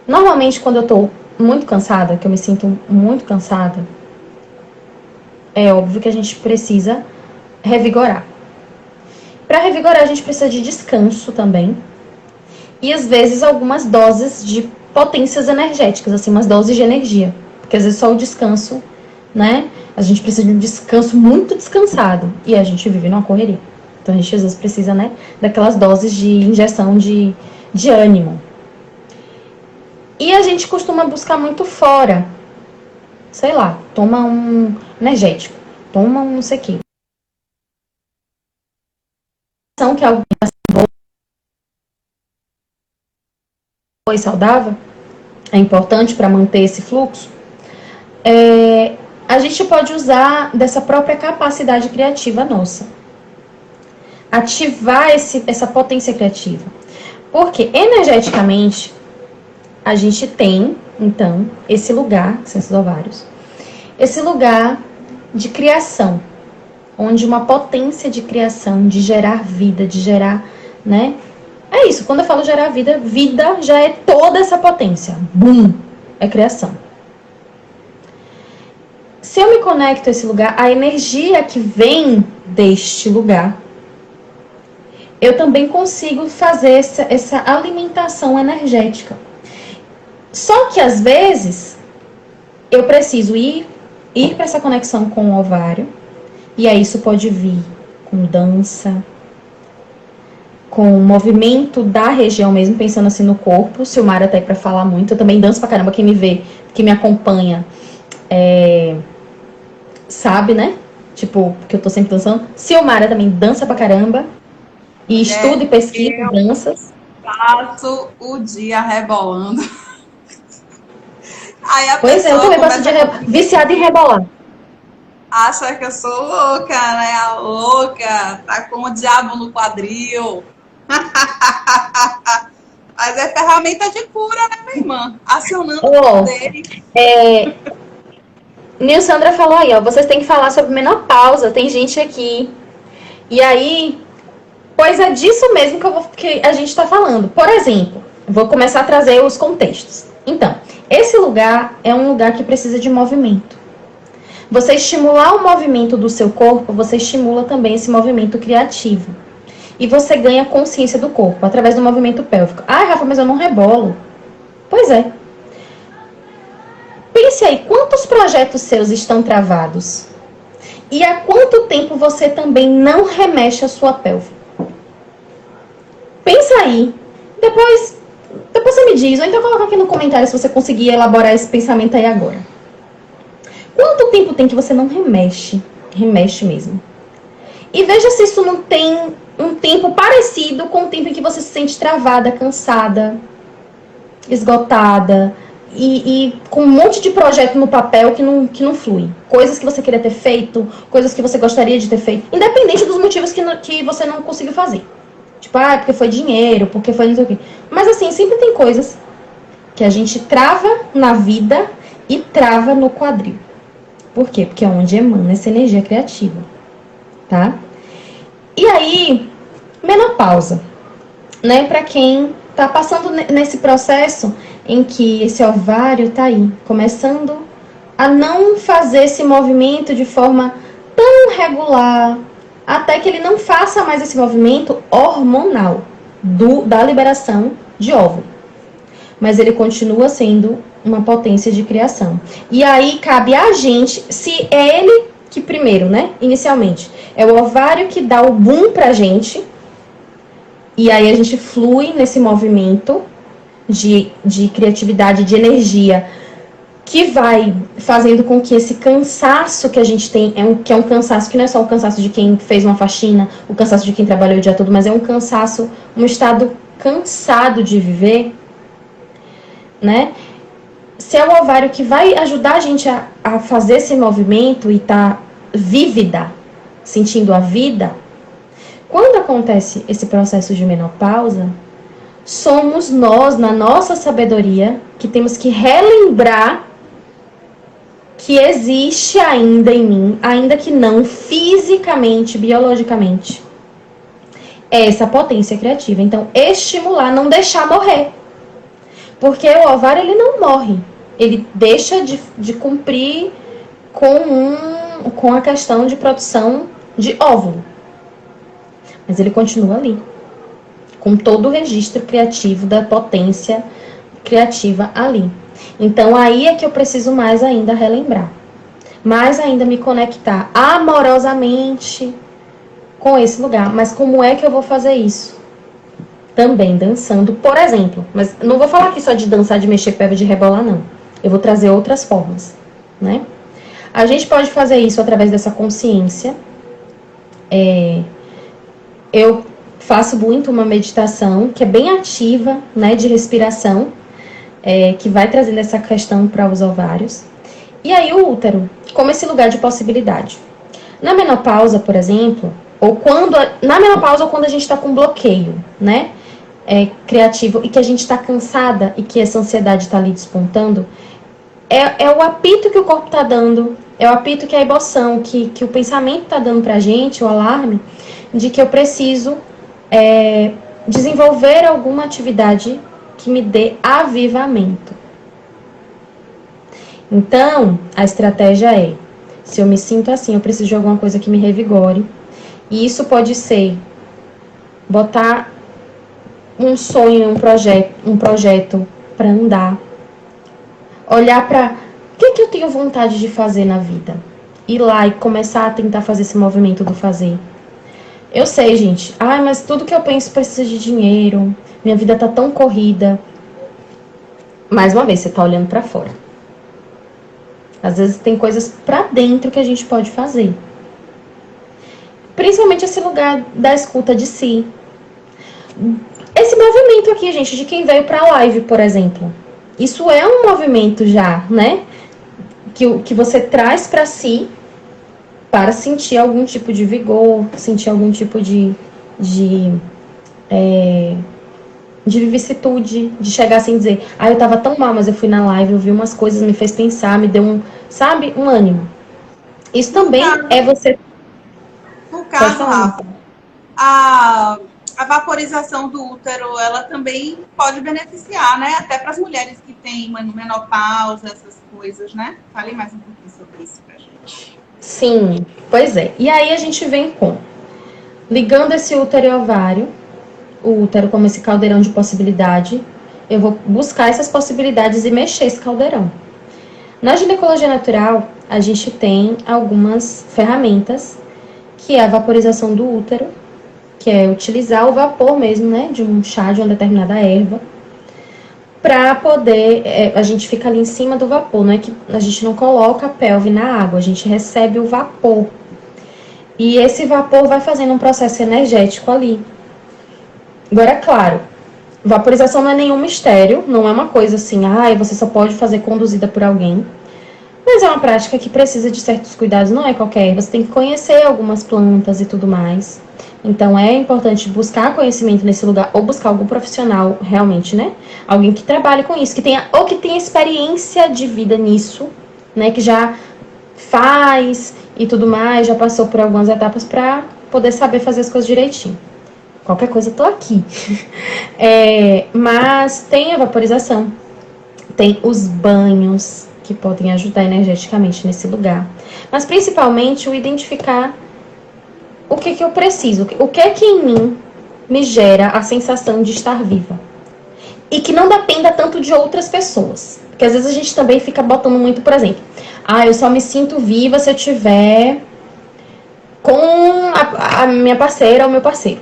Normalmente, quando eu tô muito cansada, que eu me sinto muito cansada, é óbvio que a gente precisa revigorar. Para revigorar, a gente precisa de descanso também. E às vezes algumas doses de potências energéticas, assim, umas doses de energia. Porque às vezes só o descanso, né? A gente precisa de um descanso muito descansado. E a gente vive numa correria. Então a gente às vezes precisa, né, daquelas doses de injeção de ânimo. E a gente costuma buscar muito fora. Sei lá, toma um energético, toma um não sei o quê. Que é algo boa e saudável, é importante para manter esse fluxo. a gente pode usar dessa própria capacidade criativa nossa. Ativar essa potência criativa. Porque energeticamente, a gente tem, então, esse lugar, que são esses ovários, esse lugar de criação, onde uma potência de criação, de gerar vida, de gerar, né? É isso, quando eu falo gerar vida, vida já é toda essa potência. Bum! É criação. Se eu me conecto a esse lugar, a energia que vem deste lugar, eu também consigo fazer essa alimentação energética. Só que, às vezes, eu preciso ir para essa conexão com o ovário, e aí isso pode vir com dança, com o movimento da região mesmo, pensando assim no corpo. Silmara tá aí pra falar muito, eu também danço pra caramba, quem me vê, que me acompanha, sabe, né? Tipo, que eu tô sempre dançando. Silmara também dança pra caramba, e estuda e pesquisa danças. Passo o dia rebolando. Aí a Pois é, eu também passo o dia viciada em rebolar. Acha que eu sou louca, né? A louca, tá com o diabo no quadril. Mas é ferramenta de cura, né, minha irmã? Acionando o poder. Nilsandra falou aí, ó, vocês têm que falar sobre menopausa, tem gente aqui. E aí, pois é disso mesmo que a gente tá falando. Por exemplo, vou começar a trazer os contextos. Então, esse lugar é um lugar que precisa de movimento. Você estimular o movimento do seu corpo, você estimula também esse movimento criativo. E você ganha consciência do corpo, através do movimento pélvico. Ah, Rafa, mas eu não rebolo. Pois é. Pense aí, quantos projetos seus estão travados? E há quanto tempo você também não remexe a sua pelve? Pensa aí. Depois você me diz, ou então coloca aqui no comentário se você conseguir elaborar esse pensamento aí agora. Quanto tempo tem que você não remexe? Remexe mesmo. E veja se isso não tem um tempo parecido com o tempo em que você se sente travada, cansada, esgotada e com um monte de projeto no papel que não flui. Coisas que você queria ter feito, coisas que você gostaria de ter feito, independente dos motivos que você não conseguiu fazer. Tipo, porque foi dinheiro, porque foi não sei o quê. Mas assim, sempre tem coisas que a gente trava na vida e trava no quadril. Por quê? Porque é onde emana essa energia criativa, tá? E aí, menopausa, né? Pra quem tá passando nesse processo em que esse ovário tá aí, começando a não fazer esse movimento de forma tão regular, até que ele não faça mais esse movimento hormonal da liberação de óvulo. Mas ele continua sendo uma potência de criação. E aí cabe a gente, se é ele que primeiro, né, inicialmente, é o ovário que dá o boom pra gente, e aí a gente flui nesse movimento de criatividade, de energia, que vai fazendo com que esse cansaço que a gente tem, que é um cansaço que não é só o cansaço de quem fez uma faxina, o cansaço de quem trabalhou o dia todo, mas é um cansaço, um estado cansado de viver, né? Se é o ovário que vai ajudar a gente a fazer esse movimento e tá vívida, sentindo a vida, quando acontece esse processo de menopausa, somos nós, na nossa sabedoria, que temos que relembrar que existe ainda em mim, ainda que não fisicamente, biologicamente, essa potência criativa. Então, estimular, não deixar morrer. Porque o ovário, ele não morre. Ele deixa de cumprir com a questão de produção de óvulo. Mas ele continua ali, com todo o registro criativo da potência criativa ali. Então, aí é que eu preciso mais ainda relembrar. Mais ainda me conectar amorosamente com esse lugar. Mas como é que eu vou fazer isso? Também dançando, por exemplo. Mas não vou falar aqui só de dançar, de mexer pé, de rebolar, não. Eu vou trazer outras formas, né? A gente pode fazer isso através dessa consciência. Eu faço muito uma meditação que é bem ativa, né, de respiração, que vai trazendo essa questão para os ovários. E aí o útero, como esse lugar de possibilidade. Na menopausa, por exemplo, ou quando na menopausa ou quando a gente está com bloqueio, né? Criativo, e que a gente está cansada e que essa ansiedade está ali despontando, é o apito que o corpo está dando, é o apito que a emoção, que o pensamento está dando pra gente, o alarme, de que eu preciso desenvolver alguma atividade que me dê avivamento. Então, a estratégia é, se eu me sinto assim, eu preciso de alguma coisa que me revigore. E isso pode ser botar um sonho, um projeto para andar. Olhar para o que eu tenho vontade de fazer na vida. Ir lá e começar a tentar fazer esse movimento do fazer. Eu sei, gente. Mas tudo que eu penso precisa de dinheiro. Minha vida tá tão corrida. Mais uma vez, você tá olhando para fora. Às vezes tem coisas para dentro que a gente pode fazer. Principalmente esse lugar da escuta de si. Esse movimento aqui, gente, de quem veio pra live, por exemplo. Isso é um movimento já, né? Que você traz para si para sentir algum tipo de vigor, sentir algum tipo de vicissitude, de chegar assim e dizer, eu tava tão mal, mas eu fui na live, eu vi umas coisas, me fez pensar, me deu um ânimo. Isso também é você... No caso, Rafa, a vaporização do útero, ela também pode beneficiar, né? Até para as mulheres que têm menopausa, essas coisas, né? Fale mais um pouquinho sobre isso pra gente. Sim, pois é. E aí a gente vem ligando esse útero e ovário, o útero como esse caldeirão de possibilidade, eu vou buscar essas possibilidades e mexer esse caldeirão. Na ginecologia natural, a gente tem algumas ferramentas, que é a vaporização do útero, que é utilizar o vapor mesmo, né, de um chá de uma determinada erva, para poder, a gente fica ali em cima do vapor, não é que a gente não coloca a pelve na água, a gente recebe o vapor. E esse vapor vai fazendo um processo energético ali. Agora, claro, vaporização não é nenhum mistério, não é uma coisa assim, você só pode fazer conduzida por alguém. Mas é uma prática que precisa de certos cuidados, não é qualquer. Você tem que conhecer algumas plantas e tudo mais. Então, é importante buscar conhecimento nesse lugar, ou buscar algum profissional realmente, né? Alguém que trabalhe com isso, que tenha experiência de vida nisso, né? Que já faz e tudo mais, já passou por algumas etapas para poder saber fazer as coisas direitinho. Qualquer coisa, eu tô aqui. Mas tem a vaporização, tem os banhos, que podem ajudar energeticamente nesse lugar. Mas, principalmente, o identificar o que eu preciso, o que é que em mim me gera a sensação de estar viva. E que não dependa tanto de outras pessoas. Porque, às vezes, a gente também fica botando muito, por exemplo, eu só me sinto viva se eu tiver com a minha parceira ou meu parceiro.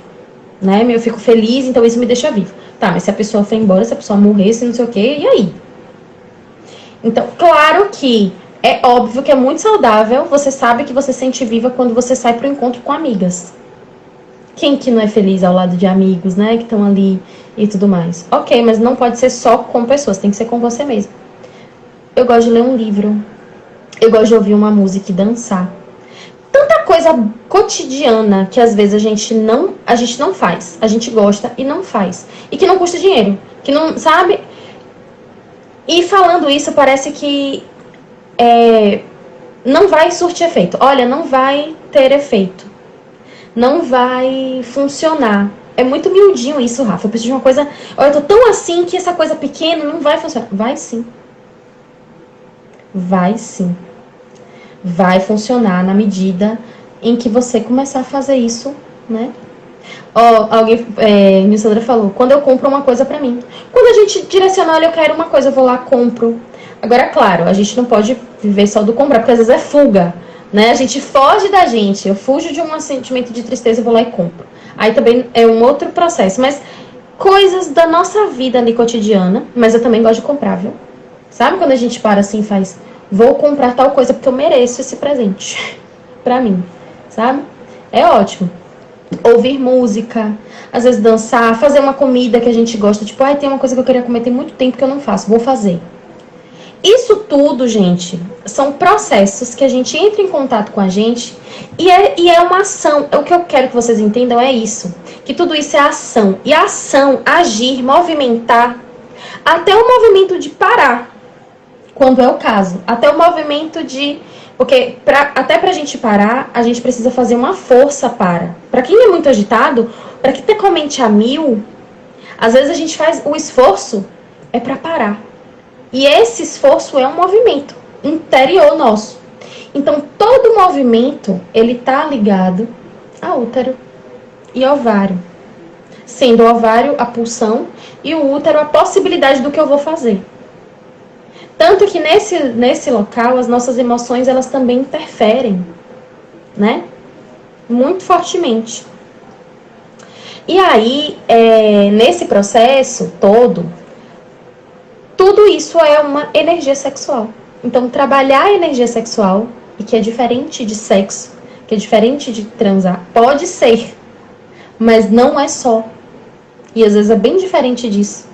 Né? Eu fico feliz, então isso me deixa viva. Tá, mas se a pessoa for embora, se a pessoa morrer, se não sei o quê, e aí? Então, claro que é óbvio que é muito saudável, você sabe que você se sente viva quando você sai pro encontro com amigas. Quem que não é feliz ao lado de amigos, né, que estão ali e tudo mais. Ok, mas não pode ser só com pessoas, tem que ser com você mesmo. Eu gosto de ler um livro, eu gosto de ouvir uma música e dançar. Tanta coisa cotidiana que às vezes a gente não faz, a gente gosta e não faz. E que não custa dinheiro, que não, sabe... E falando isso, parece que não vai surtir efeito. Olha, não vai ter efeito. Não vai funcionar. É muito miudinho isso, Rafa. Eu preciso de uma coisa... Olha, eu tô tão assim que essa coisa pequena não vai funcionar. Vai sim. Vai sim. Vai funcionar na medida em que você começar a fazer isso, né? Nilsandra falou, quando eu compro uma coisa pra mim. Quando a gente direciona, olha, eu quero uma coisa, eu vou lá, compro. Agora, claro, a gente não pode viver só do comprar, porque às vezes é fuga, né? A gente foge da gente, eu fujo de um sentimento de tristeza, eu vou lá e compro. Aí também é um outro processo, mas coisas da nossa vida ali cotidiana, mas eu também gosto de comprar, viu? Sabe quando a gente para assim e faz, vou comprar tal coisa porque eu mereço esse presente pra mim, sabe? É ótimo. Ouvir música, às vezes dançar, fazer uma comida que a gente gosta. Tipo, tem uma coisa que eu queria comer tem muito tempo que eu não faço, vou fazer. Isso tudo, gente, são processos que a gente entra em contato com a gente e é uma ação. O que eu quero que vocês entendam é isso, que tudo isso é ação. E a ação, agir, movimentar, até o movimento de parar, quando é o caso. Até o movimento de... Porque até pra gente parar, a gente precisa fazer uma força para. Pra quem é muito agitado, pra quem tem com a mente a mil, às vezes a gente faz o esforço é pra parar. E esse esforço é um movimento interior nosso. Então, todo movimento, ele tá ligado a útero e ovário. Sendo o ovário a pulsão e o útero a possibilidade do que eu vou fazer. Tanto que nesse local, as nossas emoções, elas também interferem, né? Muito fortemente. E aí, nesse processo todo, tudo isso é uma energia sexual. Então, trabalhar a energia sexual, e que é diferente de sexo, que é diferente de transar, pode ser, mas não é só. E às vezes é bem diferente disso.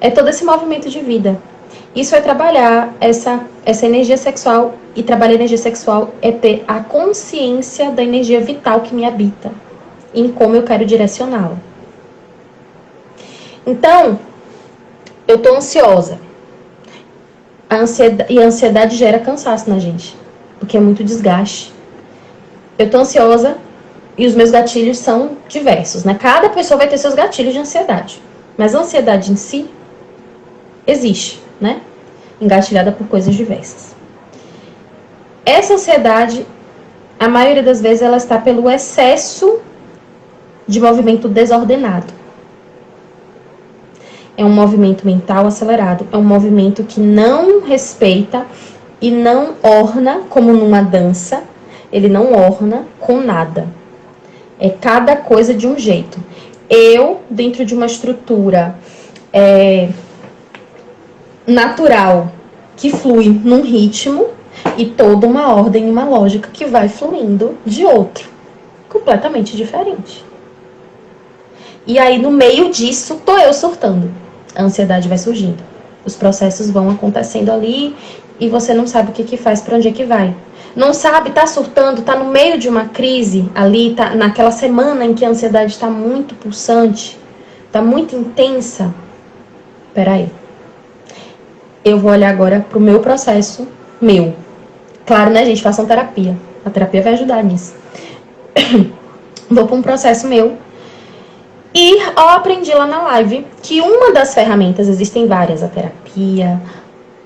É todo esse movimento de vida. Isso é trabalhar essa energia sexual, e trabalhar a energia sexual é ter a consciência da energia vital que me habita, em como eu quero direcioná-la. Então, eu tô ansiosa. E a ansiedade gera cansaço na gente, porque é muito desgaste. Eu tô ansiosa e os meus gatilhos são diversos, né? Cada pessoa vai ter seus gatilhos de ansiedade. Mas a ansiedade em si existe, né? Engatilhada por coisas diversas. Essa ansiedade, a maioria das vezes, ela está pelo excesso de movimento desordenado. É um movimento mental acelerado. É um movimento que não respeita e não orna, como numa dança. Ele não orna com nada. É cada coisa de um jeito. Eu, dentro de uma estrutura natural, que flui num ritmo, e toda uma ordem, uma lógica que vai fluindo de outro, completamente diferente. E aí, no meio disso, tô eu surtando. A ansiedade vai surgindo. Os processos vão acontecendo ali e você não sabe o que faz, para onde é que vai. Não sabe, tá surtando, tá no meio de uma crise ali, tá naquela semana em que a ansiedade tá muito pulsante, tá muito intensa. Peraí. Eu vou olhar agora pro meu processo, meu. Claro, né, gente? Façam terapia. A terapia vai ajudar nisso. Vou para um processo meu. E eu aprendi lá na live que uma das ferramentas, existem várias, a terapia,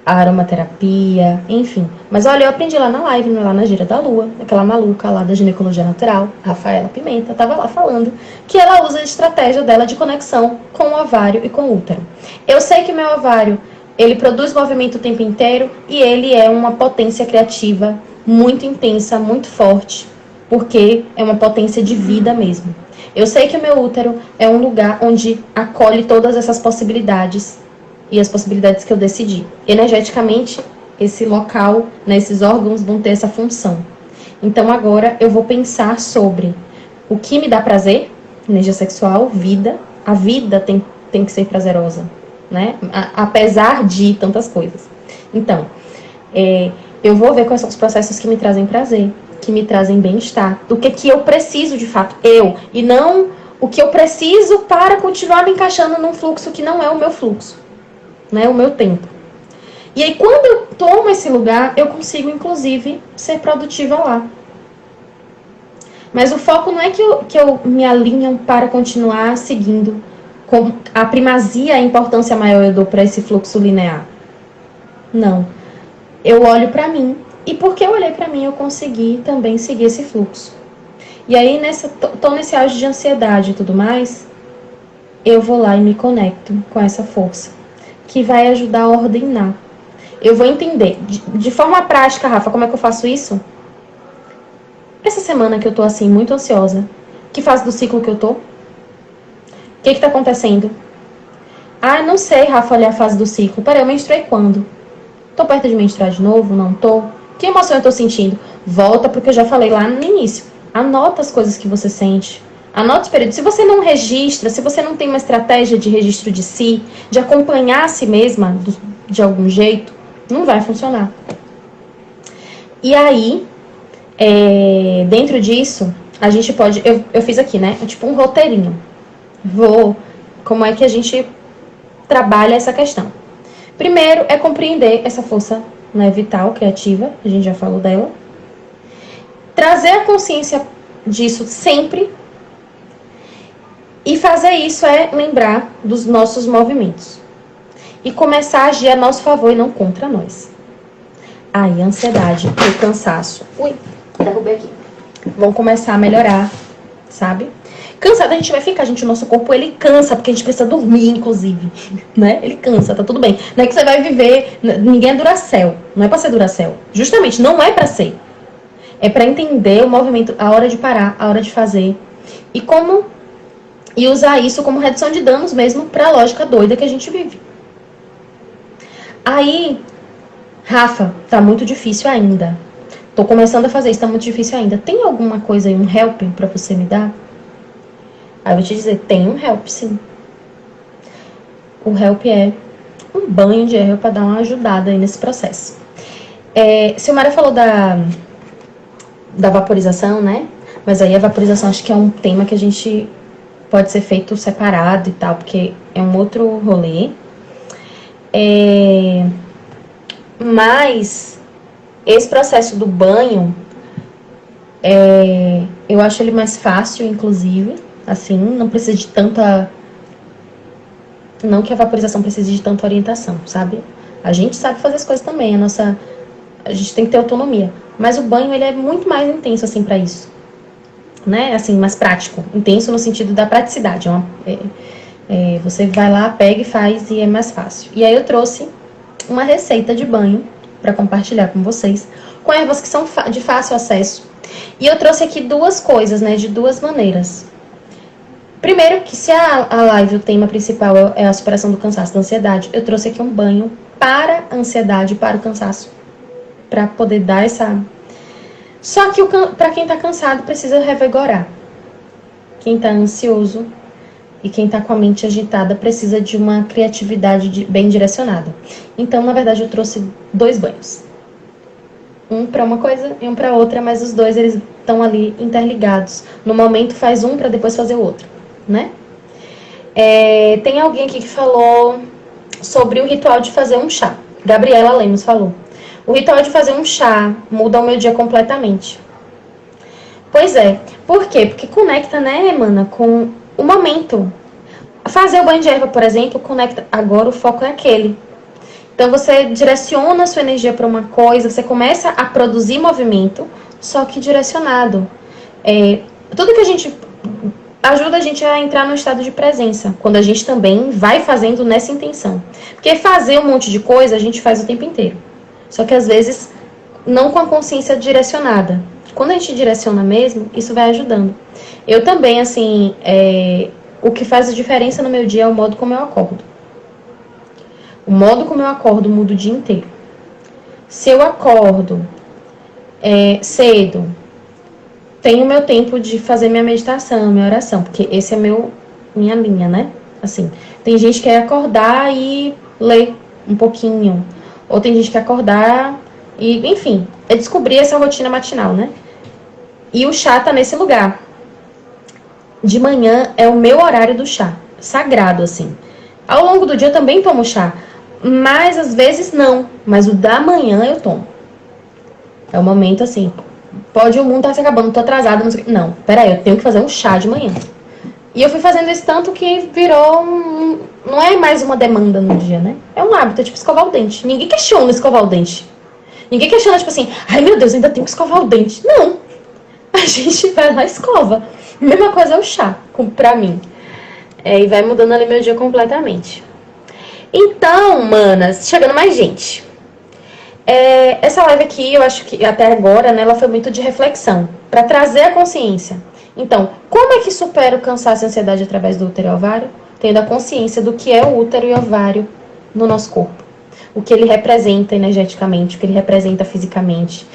a aromaterapia, enfim. Mas olha, eu aprendi lá na live, lá na Gira da Lua, aquela maluca lá da ginecologia natural, Rafaela Pimenta, tava lá falando que ela usa a estratégia dela de conexão com o ovário e com o útero. Eu sei que meu ovário, ele produz movimento o tempo inteiro e ele é uma potência criativa muito intensa, muito forte, porque é uma potência de vida mesmo. Eu sei que o meu útero é um lugar onde acolhe todas essas possibilidades e as possibilidades que eu decidi. Energeticamente, esse local, né, esses órgãos vão ter essa função. Então agora eu vou pensar sobre o que me dá prazer, energia sexual, vida. A vida tem que ser prazerosa, né? Apesar de tantas coisas. Então, eu vou ver quais são os processos que me trazem prazer, que me trazem bem-estar, do que eu preciso de fato, e não o que eu preciso para continuar me encaixando num fluxo que não é o meu fluxo, né, o meu tempo. E aí, quando eu tomo esse lugar, eu consigo, inclusive, ser produtiva lá. Mas o foco não é que eu me alinho para continuar seguindo com a primazia, a importância maior eu dou para esse fluxo linear. Não. Eu olho para mim. E porque eu olhei para mim, eu consegui também seguir esse fluxo. E aí, tô nesse auge de ansiedade e tudo mais, eu vou lá e me conecto com essa força, que vai ajudar a ordenar. Eu vou entender, de forma prática, Rafa, como é que eu faço isso? Essa semana que eu tô assim, muito ansiosa, que fase do ciclo que eu tô? O que tá acontecendo? Ah, não sei, Rafa, olhar a fase do ciclo. Peraí, eu menstruei quando? Tô perto de menstruar de novo? Não tô? Que emoção eu tô sentindo? Volta porque eu já falei lá no início. Anota as coisas que você sente. Anota os períodos. Se você não registra, se você não tem uma estratégia de registro de si, de acompanhar a si mesma de algum jeito, não vai funcionar. E aí, dentro disso, a gente pode... Eu fiz aqui, né? Tipo um roteirinho. Como é que a gente trabalha essa questão? Primeiro é compreender essa força, né, vital, criativa, a gente já falou dela. Trazer a consciência disso sempre. E fazer isso é lembrar dos nossos movimentos. E começar a agir a nosso favor e não contra nós. Aí a ansiedade, o cansaço. Derrubei aqui. Vão começar a melhorar, sabe? Cansado a gente vai ficar, gente. O nosso corpo, ele cansa, porque a gente precisa dormir, inclusive. Né? Ele cansa, tá tudo bem. Não é que você vai viver... Ninguém é Duracell. Não é pra ser Duracell. Justamente, não é pra ser. É pra entender o movimento, a hora de parar, a hora de fazer. E usar isso como redução de danos mesmo pra lógica doida que a gente vive. Aí, Rafa, tá muito difícil ainda. Tô começando a fazer isso, tá muito difícil ainda. Tem alguma coisa aí, um help pra você me dar? Aí eu vou te dizer, tem um help, sim. O help é um banho de erva pra dar uma ajudada aí nesse processo. Silmara falou da vaporização, né? Mas aí a vaporização acho que é um tema que a gente pode ser feito separado e tal, porque é um outro rolê. Mas esse processo do banho, eu acho ele mais fácil, inclusive. Assim, não precisa de tanta... Não que a vaporização precise de tanta orientação, sabe? A gente sabe fazer as coisas também, a gente tem que ter autonomia. Mas o banho, ele é muito mais intenso, assim, pra isso. Né? Assim, mais prático. Intenso no sentido da praticidade. Você vai lá, pega e faz, e é mais fácil. E aí eu trouxe uma receita de banho pra compartilhar com vocês, com ervas que são de fácil acesso. E eu trouxe aqui duas coisas, né? De duas maneiras. Primeiro, que se a live, o tema principal é a superação do cansaço, da ansiedade, eu trouxe aqui um banho para a ansiedade, para o cansaço. Para poder dar essa... Só que para quem tá cansado, precisa revigorar. Quem tá ansioso e quem tá com a mente agitada precisa de uma criatividade bem direcionada. Então, na verdade, eu trouxe 2 banhos. Um para uma coisa e um para outra, mas os dois, eles estão ali interligados. No momento, faz um para depois fazer o outro. Né? Tem alguém aqui que falou sobre o ritual de fazer um chá. Gabriela Lemos falou. O ritual de fazer um chá muda o meu dia completamente. Pois é. Por quê? Porque conecta, né, mana, com o momento. Fazer o banho de erva, por exemplo, conecta. Agora o foco é aquele. Então você direciona a sua energia para uma coisa, você começa a produzir movimento, só que direcionado. Tudo que a gente... ajuda a gente a entrar no estado de presença, quando a gente também vai fazendo nessa intenção. Porque fazer um monte de coisa, a gente faz o tempo inteiro. Só que às vezes, não com a consciência direcionada. Quando a gente direciona mesmo, isso vai ajudando. Eu também, assim, o que faz a diferença no meu dia é o modo como eu acordo. O modo como eu acordo muda o dia inteiro. Se eu acordo cedo, tenho o meu tempo de fazer minha meditação, minha oração, porque esse é minha linha, né? Assim, tem gente que quer acordar e ler um pouquinho, ou tem gente que quer acordar e, enfim, é descobrir essa rotina matinal, né? E o chá tá nesse lugar. De manhã é o meu horário do chá, sagrado, assim. Ao longo do dia eu também tomo chá, mas às vezes não, mas o da manhã eu tomo. É o momento, assim... Pode o mundo estar se acabando, tô atrasada, não sei o que. Não, peraí, eu tenho que fazer um chá de manhã. E eu fui fazendo isso tanto que virou não é mais uma demanda no dia, né? É um hábito, é tipo escovar o dente. Ninguém questiona escovar o dente. Ninguém questiona, tipo assim, ai meu Deus, ainda tenho que escovar o dente. Não. A gente vai lá e escova. Mesma coisa é o chá, pra mim. E vai mudando ali meu dia completamente. Então, manas, chegando mais gente. Essa live aqui, eu acho que até agora, né, ela foi muito de reflexão, para trazer a consciência. Então, como é que supera o cansaço e a ansiedade através do útero e ovário? Tendo a consciência do que é o útero e ovário no nosso corpo. O que ele representa energeticamente, o que ele representa fisicamente,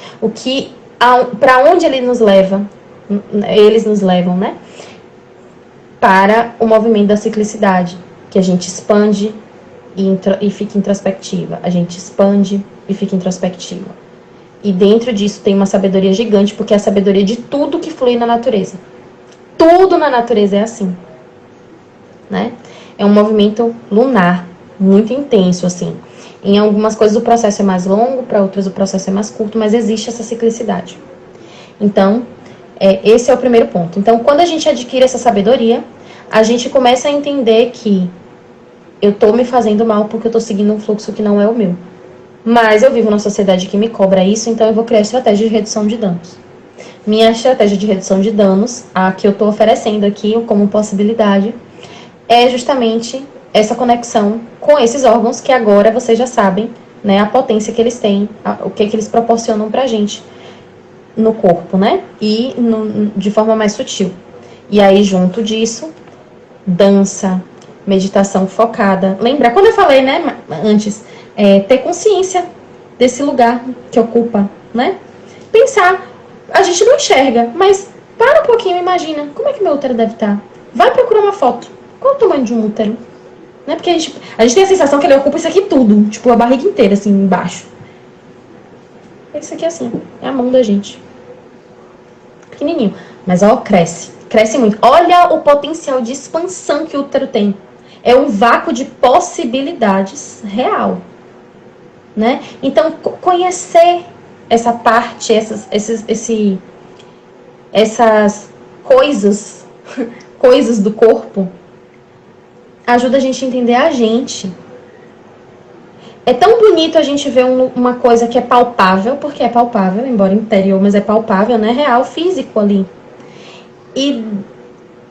para onde ele nos leva, eles nos levam, né? Para o movimento da ciclicidade, que a gente expande e fica introspectiva. A gente expande e fica introspectiva. E dentro disso tem uma sabedoria gigante, porque é a sabedoria de tudo que flui na natureza. Tudo na natureza é assim, né? É um movimento lunar, muito intenso, assim. Em algumas coisas o processo é mais longo, para outras o processo é mais curto, mas existe essa ciclicidade. Então, esse é o primeiro ponto. Então, quando a gente adquire essa sabedoria, a gente começa a entender que eu tô me fazendo mal porque eu tô seguindo um fluxo que não é o meu. Mas eu vivo numa sociedade que me cobra isso, então eu vou criar estratégia de redução de danos. Minha estratégia de redução de danos, a que eu tô oferecendo aqui como possibilidade, é justamente essa conexão com esses órgãos que agora vocês já sabem, né, a potência que eles têm, o que eles proporcionam pra gente no corpo, né? E de forma mais sutil. E aí, junto disso, dança, meditação focada. Lembra, quando eu falei, né, antes, ter consciência desse lugar que ocupa, né? Pensar, a gente não enxerga, mas para um pouquinho e imagina, como é que meu útero deve estar? Vai procurar uma foto. Qual o tamanho de um útero? Né? Porque a gente tem a sensação que ele ocupa isso aqui tudo, tipo a barriga inteira, assim, embaixo. Isso aqui é assim, é a mão da gente. Pequenininho, mas ó, cresce muito. Olha o potencial de expansão que o útero tem. É um vácuo de possibilidades real, né? Então, conhecer essa parte, essas coisas do corpo, ajuda a gente a entender a gente. É tão bonito a gente ver uma coisa que é palpável, porque é palpável, embora interior, mas é palpável, né? Real, físico ali. E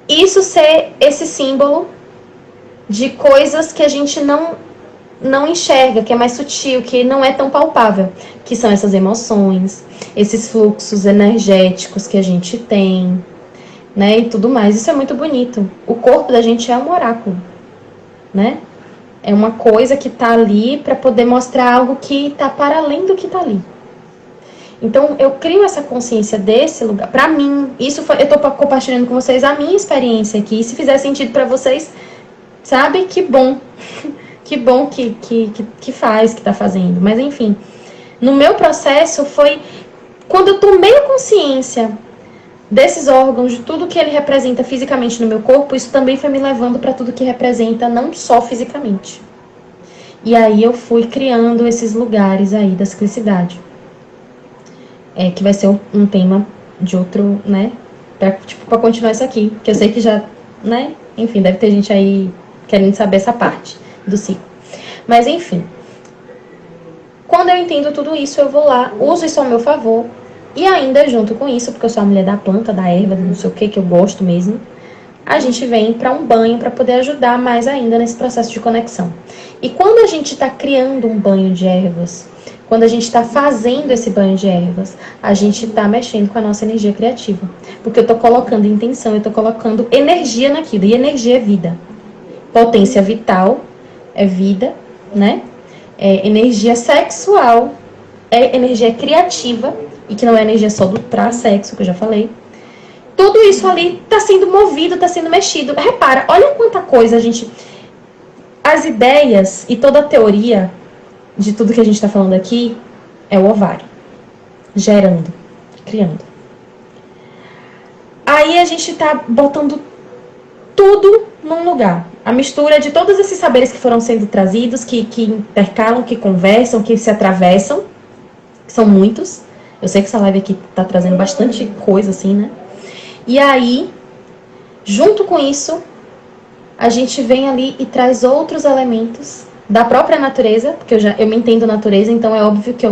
isso ser esse símbolo de coisas que a gente não enxerga, que é mais sutil, que não é tão palpável, que são essas emoções, esses fluxos energéticos que a gente tem, né? E tudo mais. Isso é muito bonito. O corpo da gente é um oráculo, né? É uma coisa que tá ali para poder mostrar algo que tá para além do que tá ali. Então, eu crio essa consciência desse lugar. Para mim, eu tô compartilhando com vocês a minha experiência aqui. E se fizer sentido para vocês, sabe? Que bom. Que bom que faz, que tá fazendo. Mas, enfim, no meu processo foi quando eu tomei consciência desses órgãos, de tudo que ele representa fisicamente no meu corpo, isso também foi me levando para tudo que representa não só fisicamente. E aí eu fui criando esses lugares aí da ciclicidade. Que vai ser um tema de outro, né? Pra continuar isso aqui, que eu sei que já, né? Enfim, deve ter gente aí querendo saber essa parte do ciclo. Mas enfim, quando eu entendo tudo isso, eu vou lá, uso isso ao meu favor. E ainda junto com isso, porque eu sou a mulher da planta, da erva, não sei o que eu gosto mesmo, a gente vem para um banho para poder ajudar mais ainda nesse processo de conexão. E quando a gente está criando um banho de ervas, quando a gente está fazendo esse banho de ervas, a gente está mexendo com a nossa energia criativa. Porque eu estou colocando intenção, eu estou colocando energia naquilo. E energia é vida. Potência vital é vida, né? Energia sexual é energia criativa, e que não é energia só pra sexo, que eu já falei. Tudo isso ali tá sendo movido, tá sendo mexido. Repara, olha quanta coisa a gente... As ideias e toda a teoria de tudo que a gente tá falando aqui é o ovário. Gerando, criando. Aí a gente tá botando tudo num lugar. A mistura de todos esses saberes que foram sendo trazidos, que intercalam, que conversam, que se atravessam, que são muitos. Eu sei que essa live aqui tá trazendo bastante coisa, assim, né? E aí, junto com isso, a gente vem ali e traz outros elementos da própria natureza, porque eu me entendo natureza, então é óbvio que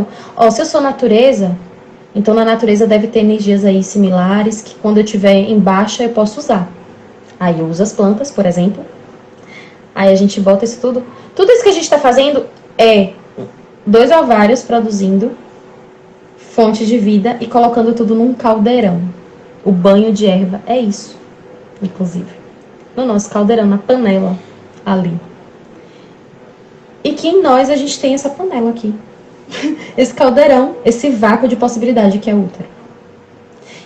se eu sou natureza, então na natureza deve ter energias aí similares, que quando eu estiver em baixa eu posso usar. Aí eu uso as plantas, por exemplo. Aí a gente bota isso tudo. Tudo isso que a gente tá fazendo é 2 ovários produzindo fonte de vida e colocando tudo num caldeirão. O banho de erva é isso, inclusive. No nosso caldeirão, na panela, ali. E que em nós a gente tem essa panela aqui. Esse caldeirão, esse vácuo de possibilidade que é o útero.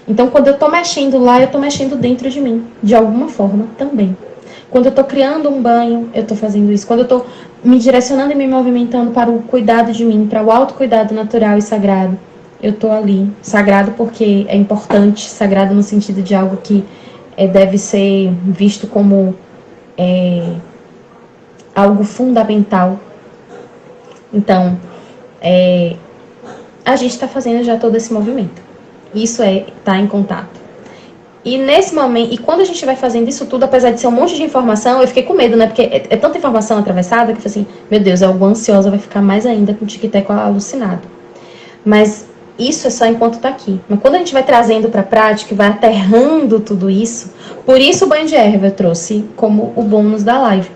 Então, quando eu tô mexendo lá, eu tô mexendo dentro de mim, de alguma forma também. Quando eu tô criando um banho, eu tô fazendo isso. Quando eu tô me direcionando e me movimentando para o cuidado de mim, para o autocuidado natural e sagrado, eu tô ali. Sagrado porque é importante, sagrado no sentido de algo que deve ser visto como algo fundamental. Então, a gente está fazendo já todo esse movimento. Isso é estar em contato. E nesse momento, e quando a gente vai fazendo isso tudo, apesar de ser um monte de informação, eu fiquei com medo, né? Porque é tanta informação atravessada que eu falei assim, meu Deus, a ansiosa vai ficar mais ainda com o tic-tac alucinado. Mas isso é só enquanto tá aqui. Mas quando a gente vai trazendo pra prática e vai aterrando tudo isso, por isso o banho de erva eu trouxe como o bônus da live.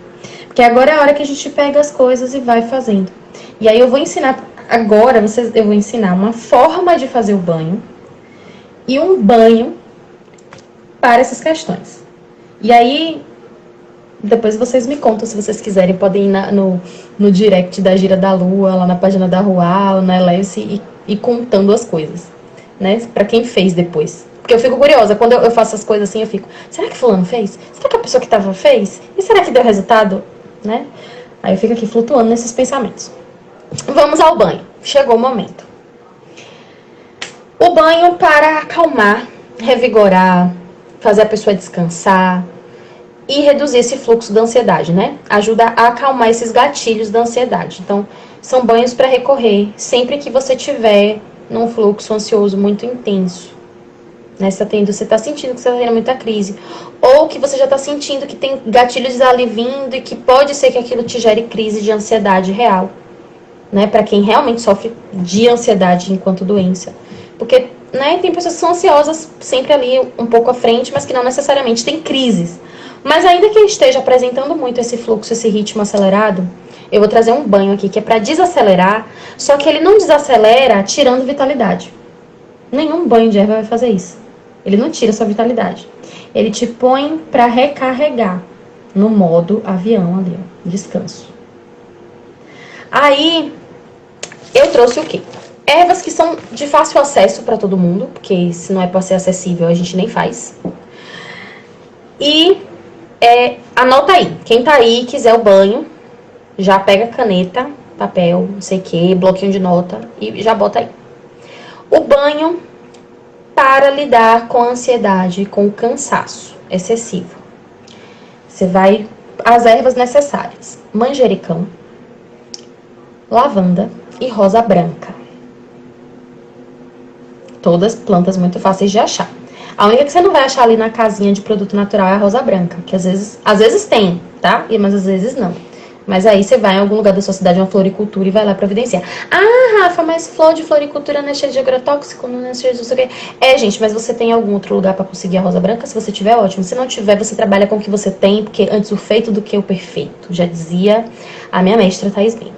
Porque agora é a hora que a gente pega as coisas e vai fazendo. E aí eu vou ensinar, agora eu vou ensinar uma forma de fazer o banho e um banho para essas questões. E aí, depois vocês me contam, se vocês quiserem, podem ir no direct da Gira da Lua, lá na página da Rua, na Eleve, e contando as coisas, né? Pra quem fez depois. Porque eu fico curiosa, quando eu faço as coisas assim, eu fico, será que fulano fez? Será que a pessoa que tava fez? E será que deu resultado? Né? Aí eu fico aqui flutuando nesses pensamentos. Vamos ao banho. Chegou o momento. O banho para acalmar, revigorar, fazer a pessoa descansar e reduzir esse fluxo da ansiedade, né? Ajuda a acalmar esses gatilhos da ansiedade. Então, são banhos para recorrer sempre que você tiver num fluxo ansioso muito intenso. Né? Você tá sentindo que você está tendo muita crise. Ou que você já está sentindo que tem gatilhos ali vindo e que pode ser que aquilo te gere crise de ansiedade real. Né? Para quem realmente sofre de ansiedade enquanto doença. Porque, né, tem pessoas que são ansiosas sempre ali um pouco à frente, mas que não necessariamente têm crises. Mas ainda que esteja apresentando muito esse fluxo, esse ritmo acelerado, eu vou trazer um banho aqui que é para desacelerar, só que ele não desacelera tirando vitalidade. Nenhum banho de erva vai fazer isso. Ele não tira sua vitalidade. Ele te põe para recarregar no modo avião ali, ó, descanso. Aí, eu trouxe o quê? Ervas que são de fácil acesso para todo mundo, porque se não é para ser acessível, a gente nem faz. E anota aí. Quem tá aí quiser o banho, já pega caneta, papel, não sei o que, bloquinho de nota e já bota aí. O banho para lidar com a ansiedade, com o cansaço excessivo. Você vai... As ervas necessárias. Manjericão, lavanda e rosa branca. Todas plantas muito fáceis de achar. A única que você não vai achar ali na casinha de produto natural é a rosa branca, que às vezes tem, tá? Mas às vezes não. Mas aí você vai em algum lugar da sua cidade, uma floricultura, e vai lá providenciar. Ah, Rafa, mas flor de floricultura não é cheia de agrotóxico, não é cheia de não sei o quê. Gente, mas você tem algum outro lugar pra conseguir a rosa branca? Se você tiver, ótimo. Se não tiver, você trabalha com o que você tem, porque antes o feito do que o perfeito. Já dizia a minha mestra Thaís Bem.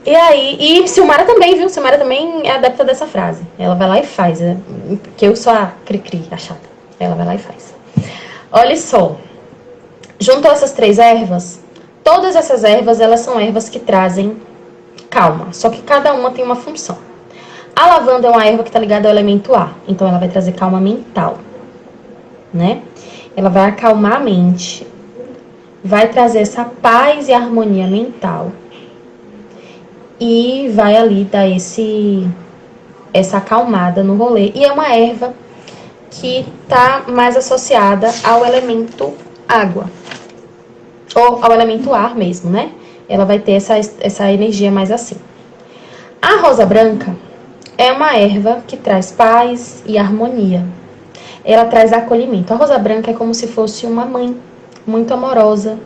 E aí, e Silmara também, viu? Silmara também é adepta dessa frase. Ela vai lá e faz, né? Porque eu sou a cri-cri, a chata. Ela vai lá e faz. Olha só. Junto a essas 3 ervas, todas essas ervas, elas são ervas que trazem calma. Só que cada uma tem uma função. A lavanda é uma erva que está ligada ao elemento ar. Então, ela vai trazer calma mental. Né? Ela vai acalmar a mente. Vai trazer essa paz e harmonia mental. E vai ali dar essa acalmada no rolê. E é uma erva que tá mais associada ao elemento água. Ou ao elemento ar mesmo, né? Ela vai ter essa energia mais assim. A rosa branca é uma erva que traz paz e harmonia. Ela traz acolhimento. A rosa branca é como se fosse uma mãe muito amorosa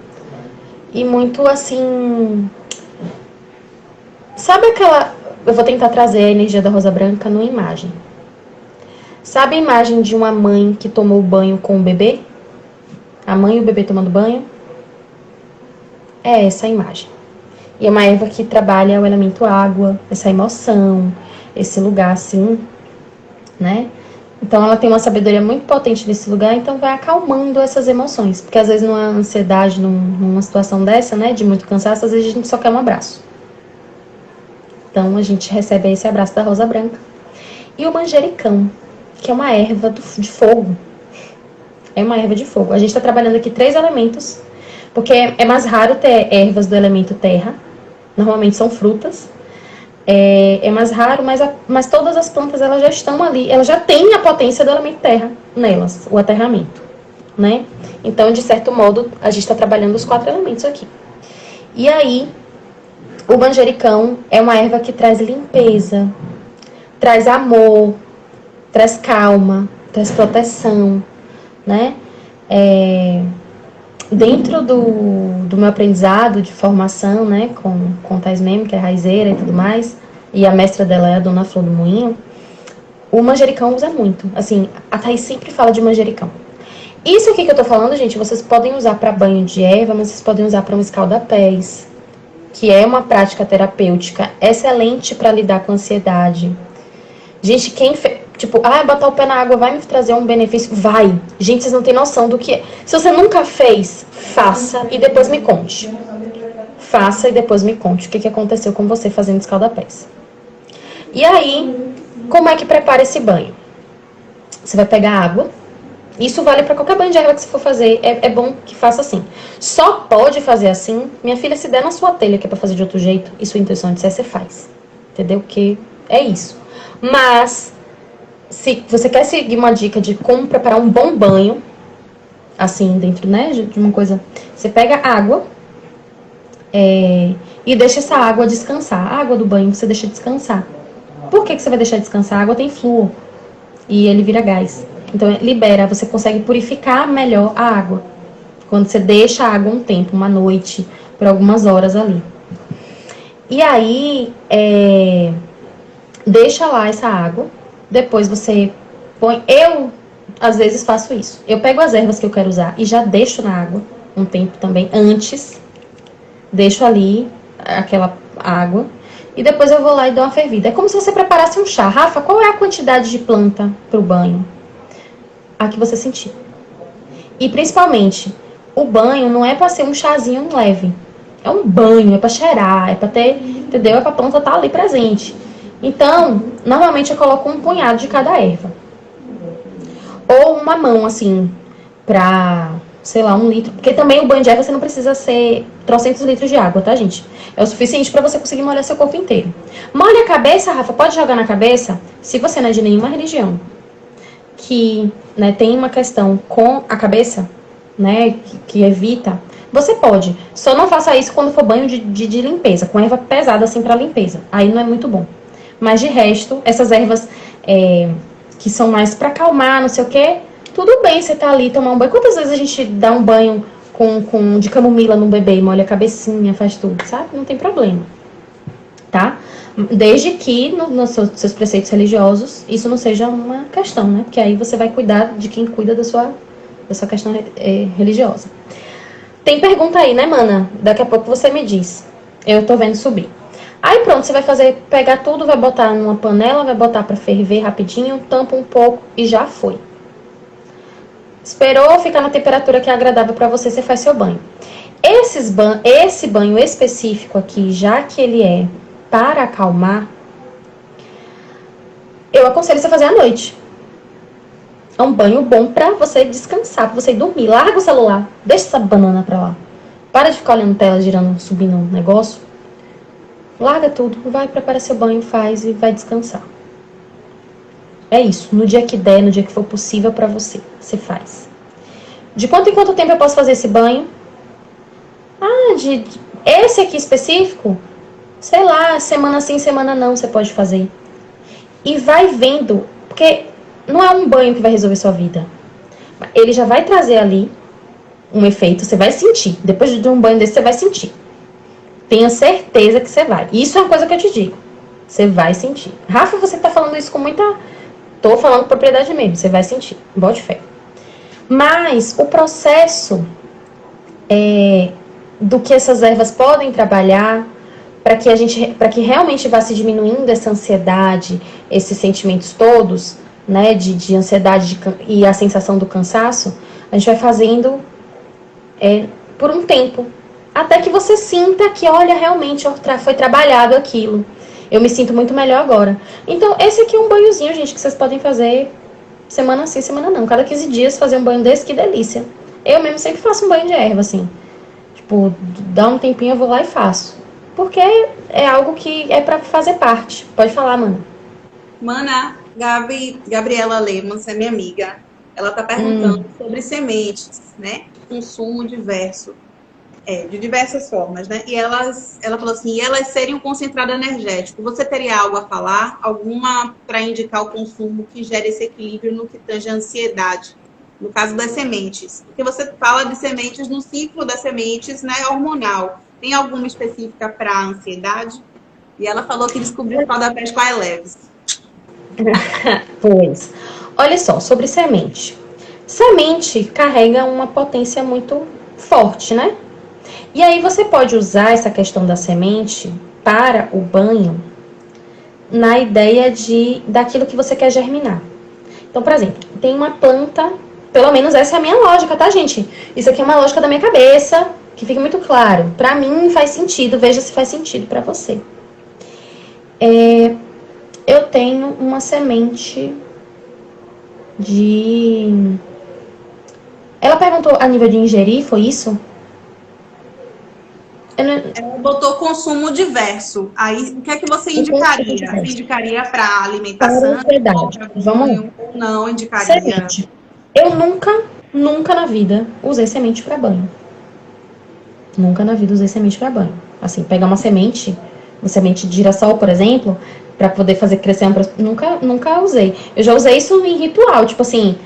e muito assim... Sabe aquela... Eu vou tentar trazer a energia da rosa branca numa imagem. Sabe a imagem de uma mãe que tomou banho com o bebê? A mãe e o bebê tomando banho? É essa a imagem. E é uma erva que trabalha o elemento água, essa emoção, esse lugar assim, né? Então ela tem uma sabedoria muito potente nesse lugar, então vai acalmando essas emoções. Porque às vezes numa ansiedade, numa situação dessa, né, de muito cansaço, às vezes a gente só quer um abraço. Então a gente recebe esse abraço da rosa branca. E o manjericão, que é uma erva de fogo. É uma erva de fogo. A gente está trabalhando aqui 3 elementos, porque é mais raro ter ervas do elemento terra. Normalmente são frutas. é mais raro, mas todas as plantas elas já estão ali, elas já têm a potência do elemento terra nelas, o aterramento, né? Então, de certo modo, a gente está trabalhando os 4 elementos aqui. E aí, o manjericão é uma erva que traz limpeza, traz amor, traz calma, traz proteção, né? Dentro do meu aprendizado de formação, né, com Thais Meme, que é raizeira e tudo mais, e a mestra dela é a Dona Flor do Moinho, o manjericão usa muito. Assim, a Thais sempre fala de manjericão. Isso aqui que eu tô falando, gente, vocês podem usar para banho de erva, mas vocês podem usar para um escalda-pés, que é uma prática terapêutica excelente para lidar com ansiedade. Gente, tipo, botar o pé na água vai me trazer um benefício? Vai. Gente, vocês não têm noção do que é. Se você nunca fez, faça e depois me conte. Faça e depois me conte o que aconteceu com você fazendo escalda-pés. E aí, como é que prepara esse banho? Você vai pegar água. Isso vale para qualquer banho de erva que você for fazer. É bom que faça assim. Só pode fazer assim, minha filha, se der na sua telha, que é para fazer de outro jeito, e sua intenção de ser, você faz. Entendeu? Que é isso. Mas, se você quer seguir uma dica de como preparar um bom banho, assim, dentro, né, de uma coisa, você pega água e deixa essa água descansar. A água do banho você deixa descansar. Por que você vai deixar descansar? A água tem flúor e ele vira gás. Então, libera, você consegue purificar melhor a água. Quando você deixa a água um tempo, uma noite, por algumas horas ali. E aí, deixa lá essa água. Depois você põe... Eu, às vezes, faço isso. Eu pego as ervas que eu quero usar e já deixo na água um tempo também, antes. Deixo ali aquela água. E depois eu vou lá e dou uma fervida. É como se você preparasse um chá. Rafa, qual é a quantidade de planta pro banho? A que você sentir. E principalmente, o banho não é para ser um chazinho leve. É um banho, é para cheirar, é para ter, entendeu? É para a planta estar ali presente. Então, normalmente eu coloco um punhado de cada erva. Ou uma mão, assim, pra, sei lá, 1 litro. Porque também o banho de erva você não precisa ser trocentos litros de água, tá, gente? É o suficiente para você conseguir molhar seu corpo inteiro. Molha a cabeça, Rafa, pode jogar na cabeça? Se você não é de nenhuma religião que, né, tem uma questão com a cabeça, né, que evita, você pode. Só não faça isso quando for banho de limpeza, com erva pesada assim para limpeza. Aí não é muito bom. Mas de resto, essas ervas que são mais para acalmar, não sei o que, tudo bem você tá ali tomar um banho. Quantas vezes a gente dá um banho de camomila no bebê e molha a cabecinha, faz tudo, sabe? Não tem problema, tá? Desde que nos seus preceitos religiosos isso não seja uma questão, né? Porque aí você vai cuidar de quem cuida da sua questão religiosa. Tem pergunta aí, né, mana? Daqui a pouco você me diz. Eu tô vendo subir. Aí pronto, você vai pegar tudo, vai botar numa panela, vai botar pra ferver rapidinho, tampa um pouco e já foi. Esperou ficar na temperatura que é agradável pra você, você faz seu banho. Esse banho específico aqui, já que ele é para acalmar, eu aconselho você fazer à noite. É um banho bom pra você descansar, pra você dormir. Larga o celular, deixa essa banana pra lá. Para de ficar olhando tela, girando, subindo um negócio. Larga tudo, vai preparar seu banho, faz e vai descansar. É isso, no dia que der, no dia que for possível pra você, você faz. De quanto em quanto tempo eu posso fazer esse banho? Esse aqui específico, sei lá, semana sim, semana não, você pode fazer. E vai vendo, porque não é um banho que vai resolver sua vida. Ele já vai trazer ali um efeito, você vai sentir. Depois de um banho desse, você vai sentir. Tenha certeza que você vai. Isso é uma coisa que eu te digo. Você vai sentir. Rafa, você tá falando isso com muita... Tô falando com propriedade mesmo. Você vai sentir. Bote fé. Mas o processo do que essas ervas podem trabalhar para que realmente vá se diminuindo essa ansiedade, esses sentimentos todos, né, de ansiedade e a sensação do cansaço, a gente vai fazendo por um tempo. Até que você sinta que, olha, realmente foi trabalhado aquilo. Eu me sinto muito melhor agora. Então, esse aqui é um banhozinho, gente, que vocês podem fazer semana sim, semana não. Cada 15 dias fazer um banho desse, que delícia. Eu mesmo sempre faço um banho de erva, assim. Tipo, dá um tempinho, eu vou lá e faço. porque é algo que é para fazer parte. Pode falar, mano. Mana, Gabriela Lemos é minha amiga. Ela está perguntando sobre sementes, né? Consumo diverso. De diversas formas, né? E ela falou assim, elas seriam um concentrado energético. Você teria algo a falar? Alguma para indicar o consumo que gere esse equilíbrio no que tange a ansiedade? No caso das sementes. Porque você fala de sementes no ciclo das sementes, né? Hormonal. Tem alguma específica para a ansiedade? E ela falou que descobriu o pau da peste com a Eleves. Pois. Olha só, sobre semente. Semente carrega uma potência muito forte, né? E aí você pode usar essa questão da semente para o banho na ideia daquilo que você quer germinar. Então, por exemplo, tem uma planta, pelo menos essa é a minha lógica, tá, gente? Isso aqui é uma lógica da minha cabeça, que fica muito claro. Para mim faz sentido, veja se faz sentido para você. Eu tenho uma semente de... Ela perguntou a nível de ingerir, foi isso? Ela botou consumo diverso. Aí, o que é que você indicaria? Você indicaria para alimentação? Vamos lá. Ou não indicaria? Semente. Eu nunca na vida usei semente para banho. Nunca na vida usei semente para banho. Assim, pegar uma semente de girassol, por exemplo, para poder fazer crescer nunca usei. Eu já usei isso em ritual, tipo assim,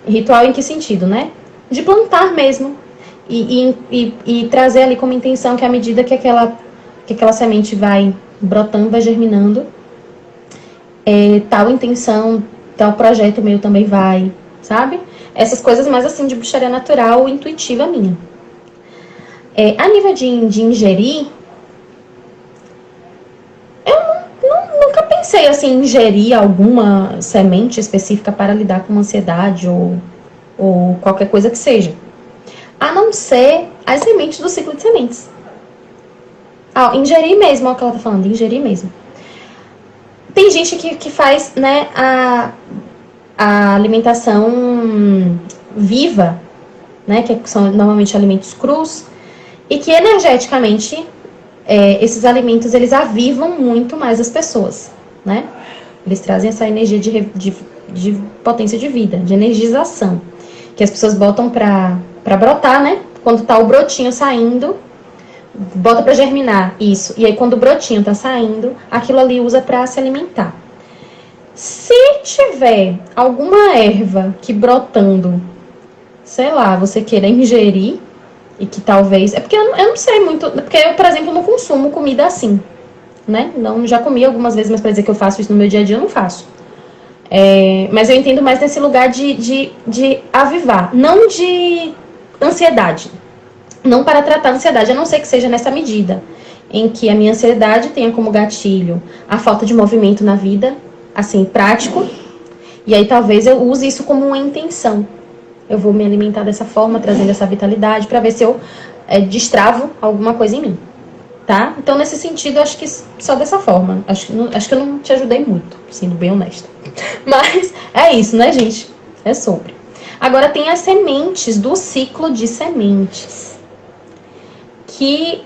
ritual em que sentido, né? De plantar mesmo. E trazer ali como intenção que à medida que aquela semente vai brotando, vai germinando, tal intenção, tal projeto meu também vai, sabe? Essas coisas mais assim de bruxaria natural, intuitiva minha. A nível de ingerir, eu nunca pensei assim em ingerir alguma semente específica para lidar com ansiedade ou qualquer coisa que seja. A não ser as sementes do ciclo de sementes. Ingerir mesmo, é o que ela tá falando, ingerir mesmo. Tem gente que faz, né, a alimentação viva, né, que são normalmente alimentos crus, e que energeticamente esses alimentos, eles avivam muito mais as pessoas, né? Eles trazem essa energia de potência de vida, de energização, que as pessoas botam pra brotar, né? Quando tá o brotinho saindo, bota pra germinar, isso. E aí quando o brotinho tá saindo, aquilo ali usa pra se alimentar. Se tiver alguma erva que brotando, sei lá, você queira ingerir, e que talvez... É porque eu não sei muito... Porque eu, por exemplo, não consumo comida assim, né? Não, já comi algumas vezes, mas pra dizer que eu faço isso no meu dia a dia, eu não faço. Mas eu entendo mais nesse lugar de avivar, não de ansiedade. Não para tratar a ansiedade, a não ser que seja nessa medida, em que a minha ansiedade tenha como gatilho a falta de movimento na vida, assim, prático, e aí talvez eu use isso como uma intenção. Eu vou me alimentar dessa forma, trazendo essa vitalidade, para ver se eu destravo alguma coisa em mim, tá? Então, nesse sentido, acho que só dessa forma. Acho que eu não te ajudei muito, sendo bem honesta. Mas é isso, né, gente? É sobre. Agora, tem as sementes do ciclo de sementes, que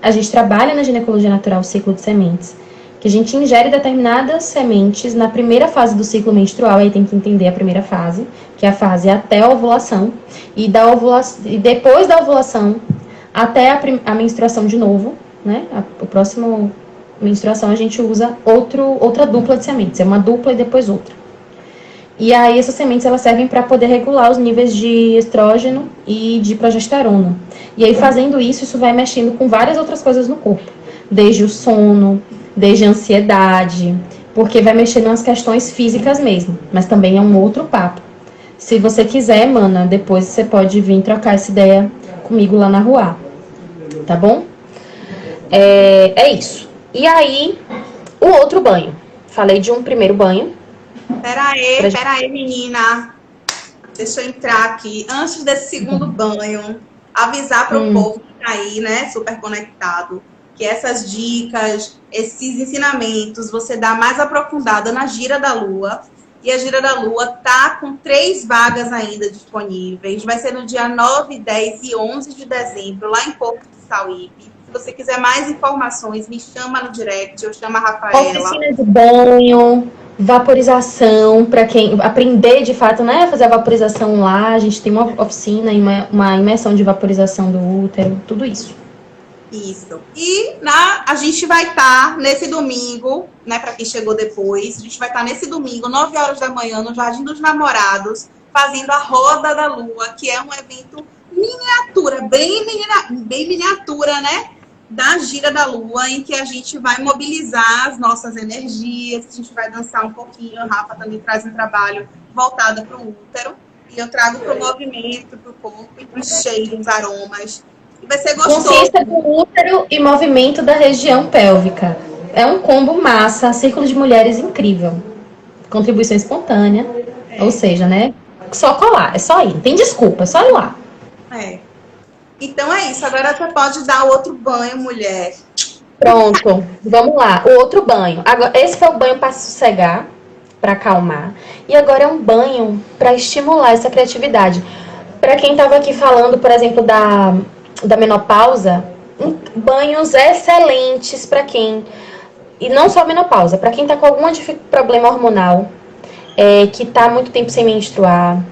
a gente trabalha na ginecologia natural, o ciclo de sementes, que a gente ingere determinadas sementes na primeira fase do ciclo menstrual, aí tem que entender a primeira fase, que é a fase até a ovulação, e depois da ovulação até a menstruação de novo, né? O próximo menstruação a gente usa outra dupla de sementes, é uma dupla e depois outra. E aí essas sementes elas servem para poder regular os níveis de estrógeno e de progesterona. E aí fazendo isso vai mexendo com várias outras coisas no corpo, desde o sono, desde a ansiedade, porque vai mexendo nas questões físicas mesmo, mas também é um outro papo. Se você quiser, mana, depois você pode vir trocar essa ideia comigo lá na rua, tá bom? É isso. E aí, o outro banho. Falei de um primeiro banho. Pera aí, menina. Deixa eu entrar aqui. Antes desse segundo banho, avisar para o povo que tá aí, né, super conectado, que essas dicas, esses ensinamentos, você dá mais aprofundada na Gira da Lua. E a Gira da Lua tá com 3 vagas ainda disponíveis. Vai ser no dia 9, 10 e 11 de dezembro, lá em Porto de Sauípe. você quiser mais informações, me chama no direct, eu chamo a Rafaela. Oficina de banho, vaporização, para quem aprender de fato, né, fazer a vaporização lá. A gente tem uma oficina e uma imersão de vaporização do útero, tudo isso. Isso. E a gente vai estar nesse domingo, né, para quem chegou depois, a gente vai estar nesse domingo, 9 horas da manhã, no Jardim dos Namorados, fazendo a Roda da Lua, que é um evento miniatura, bem miniatura, né? Da Gira da Lua, em que a gente vai mobilizar as nossas energias, a gente vai dançar um pouquinho. A Rafa também traz um trabalho voltado para o útero, e eu trago para o movimento, para o corpo, e para os cheiros, aromas. E vai ser gostoso. Consciência do útero e movimento da região pélvica. É um combo massa, círculo de mulheres incrível. Contribuição espontânea, ou seja, né? Só colar, é só ir, não tem desculpa, é só ir lá. Então é isso, agora você pode dar outro banho, mulher. Pronto, vamos lá, o outro banho. Agora, esse foi o banho para sossegar, para acalmar. E agora é um banho para estimular essa criatividade. Para quem estava aqui falando, por exemplo, da menopausa, banhos excelentes para quem... E não só menopausa, para quem está com algum problema hormonal, que está muito tempo sem menstruar.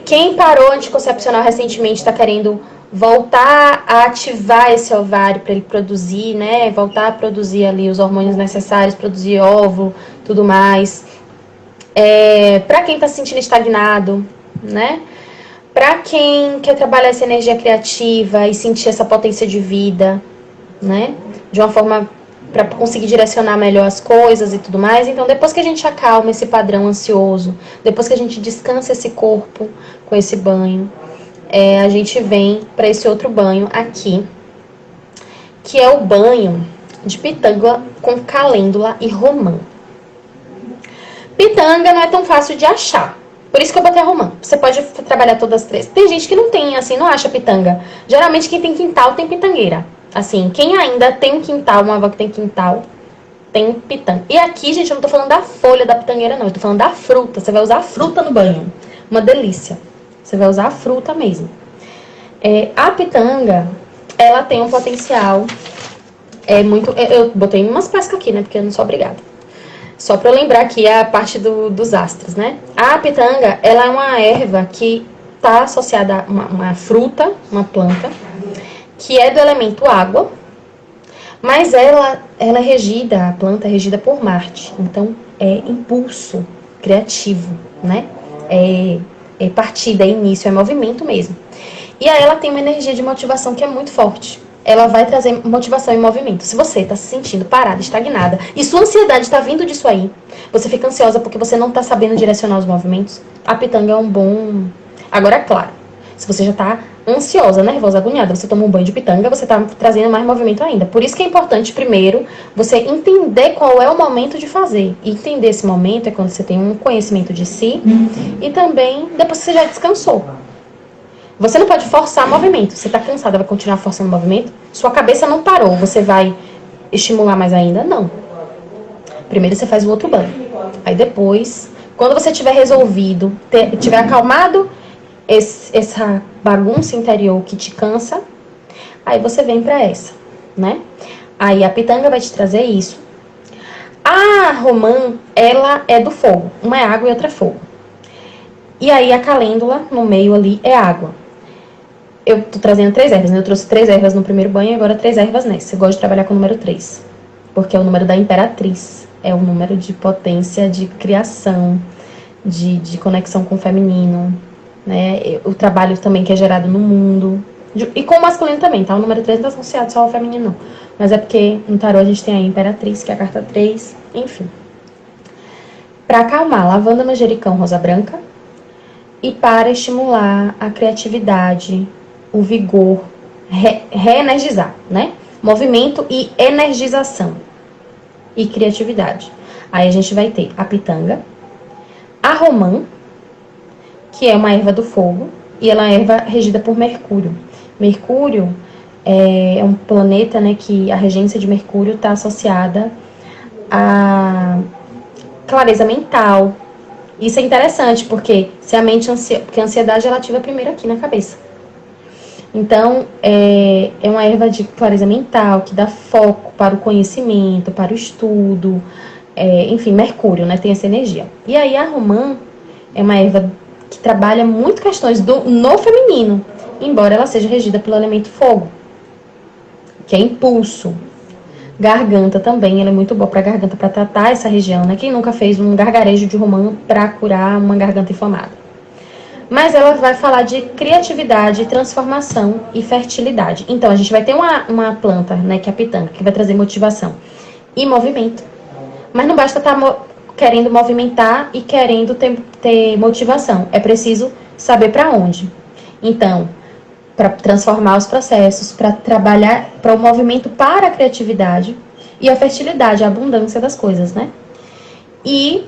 Quem parou anticoncepcional recentemente está querendo voltar a ativar esse ovário para ele produzir, né? Voltar a produzir ali os hormônios necessários, produzir óvulo, tudo mais. Para quem está se sentindo estagnado, né? Para quem quer trabalhar essa energia criativa e sentir essa potência de vida, né? De uma forma para conseguir direcionar melhor as coisas e tudo mais. Então, depois que a gente acalma esse padrão ansioso, depois que a gente descansa esse corpo com esse banho, a gente vem para esse outro banho aqui, que é o banho de pitanga com calêndula e romã. Pitanga não é tão fácil de achar. Por isso que eu botei a romã. Você pode trabalhar todas as três. Tem gente que não tem, assim, não acha pitanga. Geralmente quem tem quintal tem pitangueira. Assim, quem ainda tem um quintal, uma avó que tem quintal, tem pitanga. E aqui, gente, eu não tô falando da folha da pitangueira, não. Eu tô falando da fruta. Você vai usar a fruta no banho. Uma delícia. Você vai usar a fruta mesmo. A pitanga, ela tem um potencial muito... Eu botei umas pescas aqui, né? Porque eu não sou obrigada. Só para eu lembrar aqui a parte dos astros, né? A pitanga, ela é uma erva que está associada a uma fruta, uma planta, que é do elemento água, mas ela é regida, a planta é regida por Marte. Então, é impulso criativo, né? É partida, é início, é movimento mesmo. E aí ela tem uma energia de motivação que é muito forte. Ela vai trazer motivação e movimento. Se você está se sentindo parada, estagnada, e sua ansiedade está vindo disso aí, você fica ansiosa porque você não está sabendo direcionar os movimentos, a pitanga é um bom... Agora, claro, se você já está ansiosa, nervosa, agoniada, você toma um banho de pitanga, você está trazendo mais movimento ainda. Por isso que é importante, primeiro, você entender qual é o momento de fazer. E entender esse momento é quando você tem um conhecimento de si e também depois que você já descansou. Você não pode forçar movimento. Você está cansada, vai continuar forçando movimento? Sua cabeça não parou, você vai estimular mais ainda? Não. Primeiro você faz o outro banho. Aí depois, quando você tiver resolvido, tiver acalmado essa bagunça interior que te cansa, aí você vem para essa, né? Aí a pitanga vai te trazer isso. A romã, ela é do fogo. Uma é água e outra é fogo. E aí a calêndula, no meio ali, é água. Eu tô trazendo 3 ervas, né? Eu trouxe 3 ervas no primeiro banho e agora 3 ervas nessa. Eu gosto de trabalhar com o número 3, porque é o número da imperatriz. É o número de potência, de criação, de conexão com o feminino, né? O trabalho também que é gerado no mundo. E com o masculino também, tá? O número 3 não está associado só ao feminino, não. Mas é porque no tarô a gente tem a imperatriz, que é a carta 3, enfim. Para acalmar, lavanda, manjericão, rosa branca. E para estimular a criatividade, o vigor, reenergizar, né? Movimento e energização. E criatividade. Aí a gente vai ter a pitanga, a romã, que é uma erva do fogo, e ela é erva regida por Mercúrio. Mercúrio é um planeta, né, que a regência de Mercúrio está associada a clareza mental. Isso é interessante, porque se a mente porque a ansiedade ela ativa primeiro aqui na cabeça. Então, é uma erva de clareza mental, que dá foco para o conhecimento, para o estudo, enfim, Mercúrio, né, tem essa energia. E aí a romã é uma erva que trabalha muito questões no feminino, embora ela seja regida pelo elemento fogo, que é impulso. Garganta também, ela é muito boa para garganta, para tratar essa região, né? Quem nunca fez um gargarejo de romã para curar uma garganta inflamada? Mas ela vai falar de criatividade, transformação e fertilidade. Então, a gente vai ter uma planta, né, que é a pitanga, que vai trazer motivação e movimento. Mas não basta estar querendo movimentar e querendo ter motivação. É preciso saber para onde. Então, para transformar os processos, para trabalhar para o movimento, para a criatividade e a fertilidade, a abundância das coisas, né? E,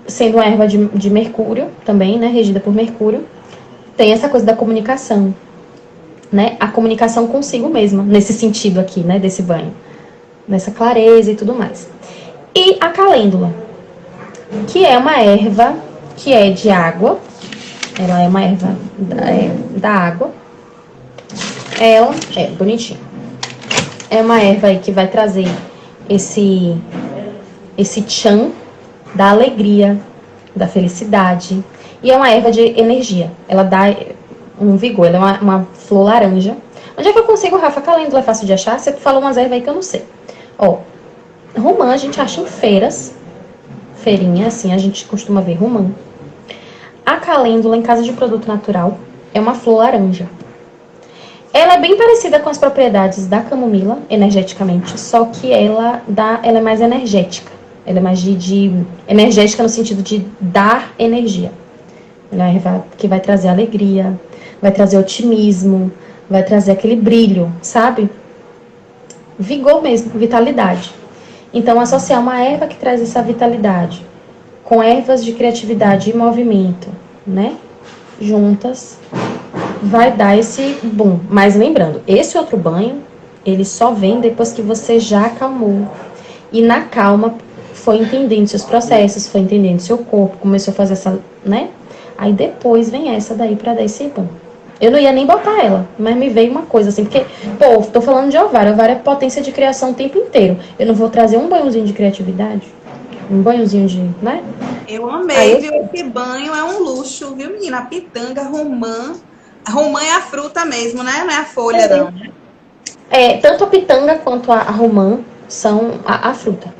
sendo uma erva de Mercúrio também, né, regida por Mercúrio, tem essa coisa da comunicação, né? A comunicação consigo mesma, nesse sentido aqui, né, desse banho. Nessa clareza e tudo mais. E a calêndula, que é uma erva que é de água. Ela é uma erva da água. Ela é bonitinha. É uma erva aí que vai trazer esse tchan da alegria, da felicidade. E é uma erva de energia. Ela dá um vigor. Ela é uma flor laranja. Onde é que eu consigo, Rafa? Calêndula é fácil de achar? Você falou umas ervas aí que eu não sei. Ó, romã a gente acha em feiras. Feirinha, assim, a gente costuma ver romã. A calêndula, em casa de produto natural, é uma flor laranja. Ela é bem parecida com as propriedades da camomila, energeticamente, só que ela é mais energética. Ela é mais energética no sentido de dar energia. Ela é uma erva que vai trazer alegria, vai trazer otimismo, vai trazer aquele brilho, sabe? Vigor mesmo, vitalidade. Então, associar uma erva que traz essa vitalidade com ervas de criatividade e movimento, né? Juntas, vai dar esse boom. Mas lembrando, esse outro banho, ele só vem depois que você já acalmou. E na calma, foi entendendo seus processos, foi entendendo seu corpo, começou a fazer essa, né? Aí depois vem essa daí pra dar esse boom. Eu não ia nem botar ela, mas me veio uma coisa assim, porque, pô, tô falando de ovário. Ovário é potência de criação o tempo inteiro. Eu não vou trazer um banhozinho de criatividade? Um banhozinho de, né? Eu amei, viu? Esse banho é um luxo, viu, menina? A pitanga, romã. A romã é a fruta mesmo, né? Não é a folha, não. Tanto a pitanga quanto a romã são a fruta.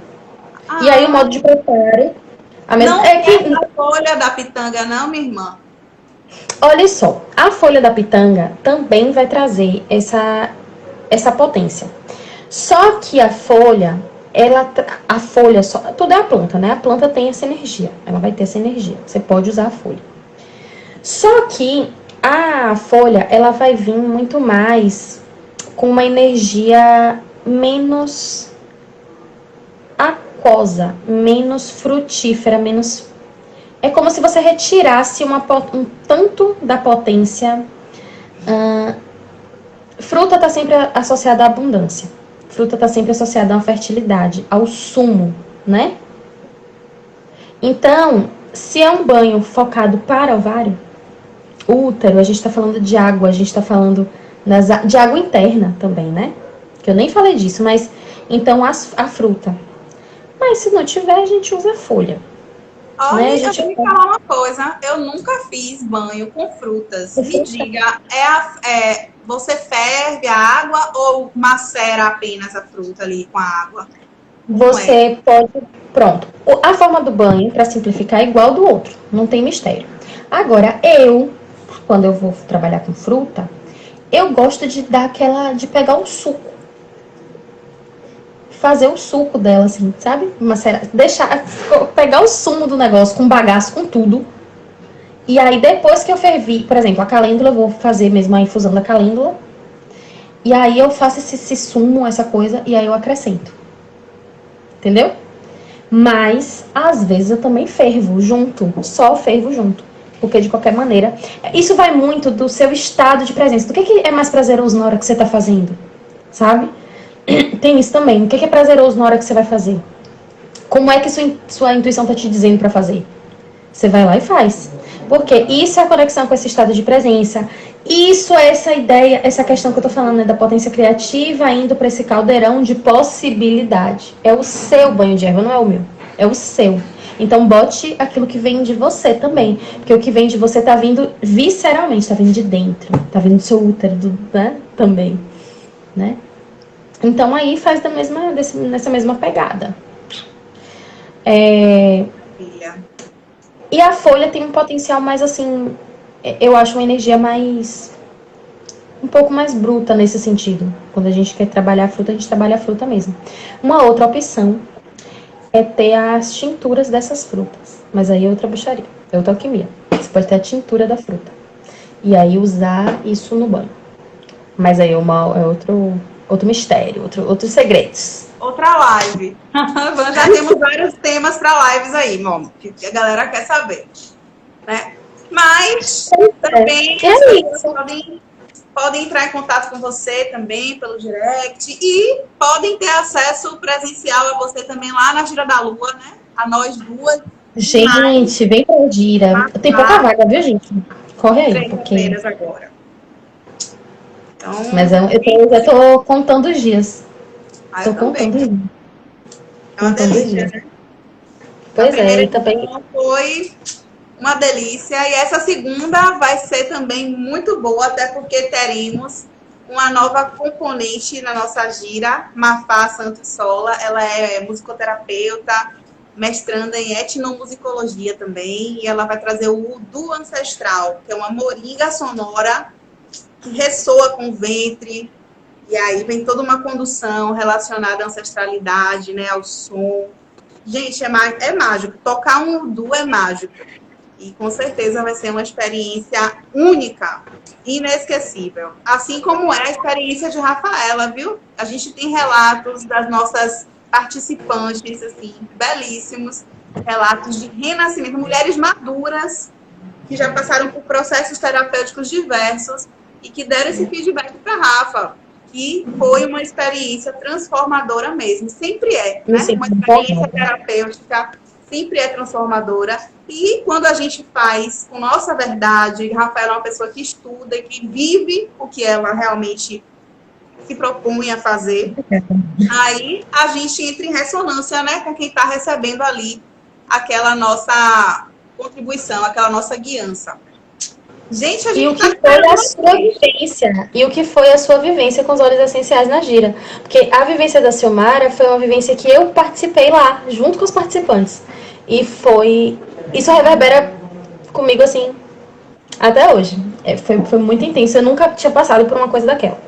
E aí o modo de preparo... Não é a folha da pitanga, não, minha irmã? Olha só, a folha da pitanga também vai trazer essa potência. Só que a folha, tudo é a planta, né? A planta tem essa energia, ela vai ter essa energia. Você pode usar a folha. Só que a folha, ela vai vir muito mais com uma energia menos aquosa, menos frutífera, menos... É como se você retirasse um tanto da potência. Fruta está sempre associada à abundância. Fruta está sempre associada à fertilidade, ao sumo, né? Então, se é um banho focado para ovário, útero, a gente está falando de água, a gente está falando de água interna também, né? Que eu nem falei disso, mas... Então, a fruta. Mas se não tiver, a gente usa a folha. Olha, né? Eu vou me falar uma coisa. Eu nunca fiz banho com frutas. Me diga, você ferve a água ou macera apenas a fruta ali com a água? Você pode... Pronto. A forma do banho, para simplificar, é igual do outro. Não tem mistério. Agora, quando eu vou trabalhar com fruta, eu gosto de dar de pegar o suco. Fazer o suco dela, assim, sabe? Pegar o sumo do negócio com bagaço, com tudo. E aí, depois que eu fervi, por exemplo, a calêndula, eu vou fazer mesmo a infusão da calêndula. E aí, eu faço esse sumo, essa coisa, e aí eu acrescento. Entendeu? Mas, às vezes, eu também fervo junto. Só fervo junto. Porque, de qualquer maneira... Isso vai muito do seu estado de presença. Do que é mais prazeroso na hora que você tá fazendo? Sabe? Tem isso também. O que é prazeroso na hora que você vai fazer? Como é que sua intuição tá te dizendo pra fazer? Você vai lá e faz. Porque isso é a conexão com esse estado de presença. Isso é essa ideia, essa questão que eu tô falando, né, da potência criativa indo para esse caldeirão de possibilidade. É o seu banho de erva, não é o meu. É o seu. Então bote aquilo que vem de você também. Porque o que vem de você tá vindo visceralmente, tá vindo de dentro. Tá vindo do seu útero, né? Também. Né? Então aí faz nessa mesma pegada. E a folha tem um potencial mais assim, eu acho uma energia mais, um pouco mais bruta nesse sentido. Quando a gente quer trabalhar a fruta, a gente trabalha a fruta mesmo. Uma outra opção é ter as tinturas dessas frutas. Mas aí é outra bruxaria, é outra alquimia. Você pode ter a tintura da fruta. E aí usar isso no banho. Mas aí é outro mistério, outros segredos. Outra live. Já temos vários temas para lives aí, mano, que a galera quer saber, né? Mas também podem entrar em contato com você também pelo direct e podem ter acesso presencial a você também lá na Gira da Lua, né? A nós duas. Gente, vem pra Gira. Tem pouca vaga, viu, gente? Corre aí, porque... agora. Então, mas eu já tô contando os dias. Tô contando os dias. É uma delícia, né? Pois é, e também foi uma delícia. E essa segunda vai ser também muito boa, até porque teremos uma nova componente na nossa gira, Mafá Santos Sola. Ela é musicoterapeuta, mestranda em etnomusicologia também. E ela vai trazer o Udu Ancestral, que é uma moringa sonora que ressoa com o ventre. E aí vem toda uma condução relacionada à ancestralidade, né, ao som. Gente, é mágico. Tocar um udu é mágico. E com certeza vai ser uma experiência única, inesquecível. Assim como é a experiência de Rafaela, viu? A gente tem relatos das nossas participantes, assim, belíssimos. Relatos de renascimento. Mulheres maduras que já passaram por processos terapêuticos diversos e que deram esse feedback para Rafa. Que foi uma experiência transformadora mesmo. Sempre é, né? Uma experiência terapêutica sempre é transformadora. E quando a gente faz com nossa verdade, Rafaela é uma pessoa que estuda e que vive o que ela realmente se propõe a fazer, aí a gente entra em ressonância, né, com quem está recebendo ali aquela nossa contribuição, aquela nossa guiança. Gente, a gente e o que foi a sua vivência? E o que foi a sua vivência com os óleos essenciais na gira? Porque a vivência da Silmara foi uma vivência que eu participei lá, junto com os participantes. E foi... Isso reverbera comigo, assim, até hoje. Foi muito intenso. Eu nunca tinha passado por uma coisa daquela.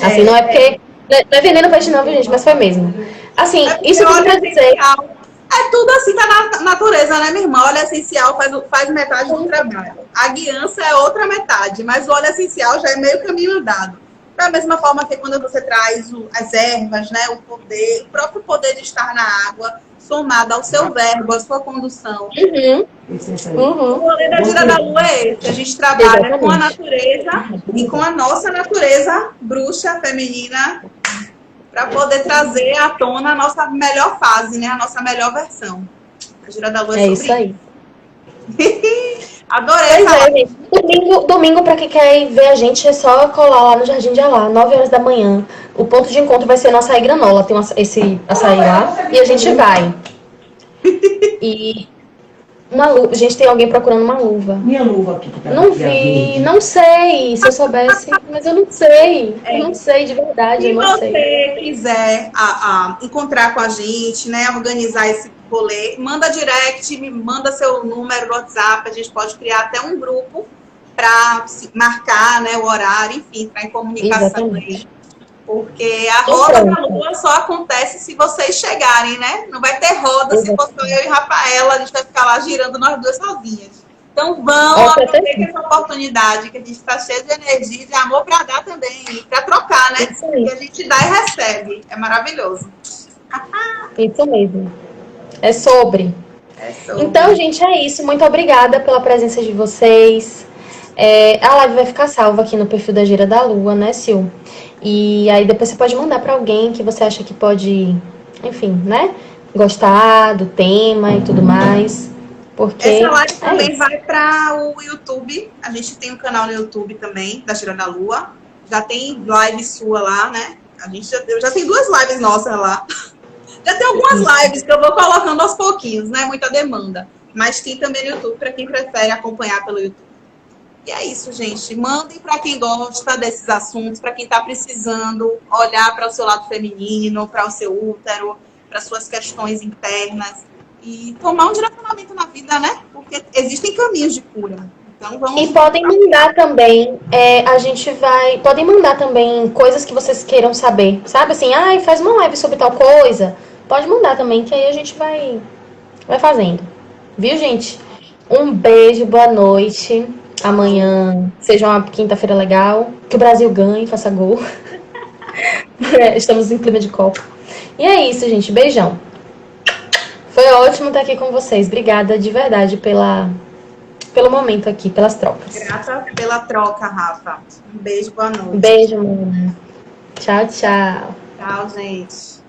Assim, não é porque... Não é veneno peixe não, viu, gente? Mas foi mesmo. Assim, isso tudo pra dizer... É tudo assim, tá na natureza, né, minha irmã? O óleo essencial faz metade do trabalho. A guiança é outra metade, mas o óleo essencial já é meio caminho andado. Da mesma forma que quando você traz as ervas, né, o próprio poder de estar na água, somado ao seu verbo, à sua condução. O rolê da Gira da Lua é esse. A gente trabalha com a natureza e com a nossa natureza bruxa, feminina, para poder trazer à tona a nossa melhor fase, né? A nossa melhor versão. A Gira da Lua é sobre isso aí. Adorei essa live. Domingo, para quem quer ver a gente, é só colar lá no Jardim de Alá, 9 horas da manhã. O ponto de encontro vai ser no Açaí Granola. Tem esse açaí lá. E a gente vai. E gente, tem alguém procurando uma luva. Minha luva aqui. Que tá não aqui, vi, não sei. Se eu soubesse, mas eu não sei. Eu não sei, de verdade. Se você quiser encontrar com a gente, né, organizar esse rolê, manda direct, me manda seu número no WhatsApp. A gente pode criar até um grupo para marcar, né, o horário, enfim, entrar em comunicação aí. Porque a roda da Lua só acontece se vocês chegarem, né? Não vai ter roda se for só eu e Rafaela, a gente vai ficar lá girando nós duas sozinhas. Então aproveitem essa oportunidade, que a gente está cheio de energia e de amor para dar também, para trocar, né? Que a gente dá e recebe. É maravilhoso. Isso mesmo. É sobre. Então, gente, é isso. Muito obrigada pela presença de vocês. A live vai ficar salva aqui no perfil da Gira da Lua, né, Sil? E aí depois você pode mandar para alguém que você acha que pode, enfim, né? Gostar do tema e tudo mais. Porque essa live é também isso. vai para o YouTube. A gente tem um canal no YouTube também, da Gira da Lua. Já tem live sua lá, né? Eu já tenho 2 lives nossas lá. Já tem algumas Isso. lives que eu vou colocando aos pouquinhos, né? Muita demanda. Mas tem também no YouTube, para quem prefere acompanhar pelo YouTube. E é isso, gente. Mandem para quem gosta desses assuntos, para quem está precisando olhar para o seu lado feminino, para o seu útero, para suas questões internas e tomar um direcionamento na vida, né? Porque existem caminhos de cura. Então E vamos. podem mandar também, a gente vai. Podem mandar também coisas que vocês queiram saber. Sabe assim, ai, faz uma live sobre tal coisa. Pode mandar também, que aí a gente vai fazendo. Viu, gente? Um beijo, boa noite. Amanhã seja uma quinta-feira legal. Que o Brasil ganhe, faça gol. Estamos em clima de Copa. E é isso, gente. Beijão. Foi ótimo estar aqui com vocês. Obrigada de verdade pelo momento aqui, pelas trocas. Grata pela troca, Rafa. Um beijo, boa noite. Beijo, Mona. Tchau, tchau. Tchau, gente.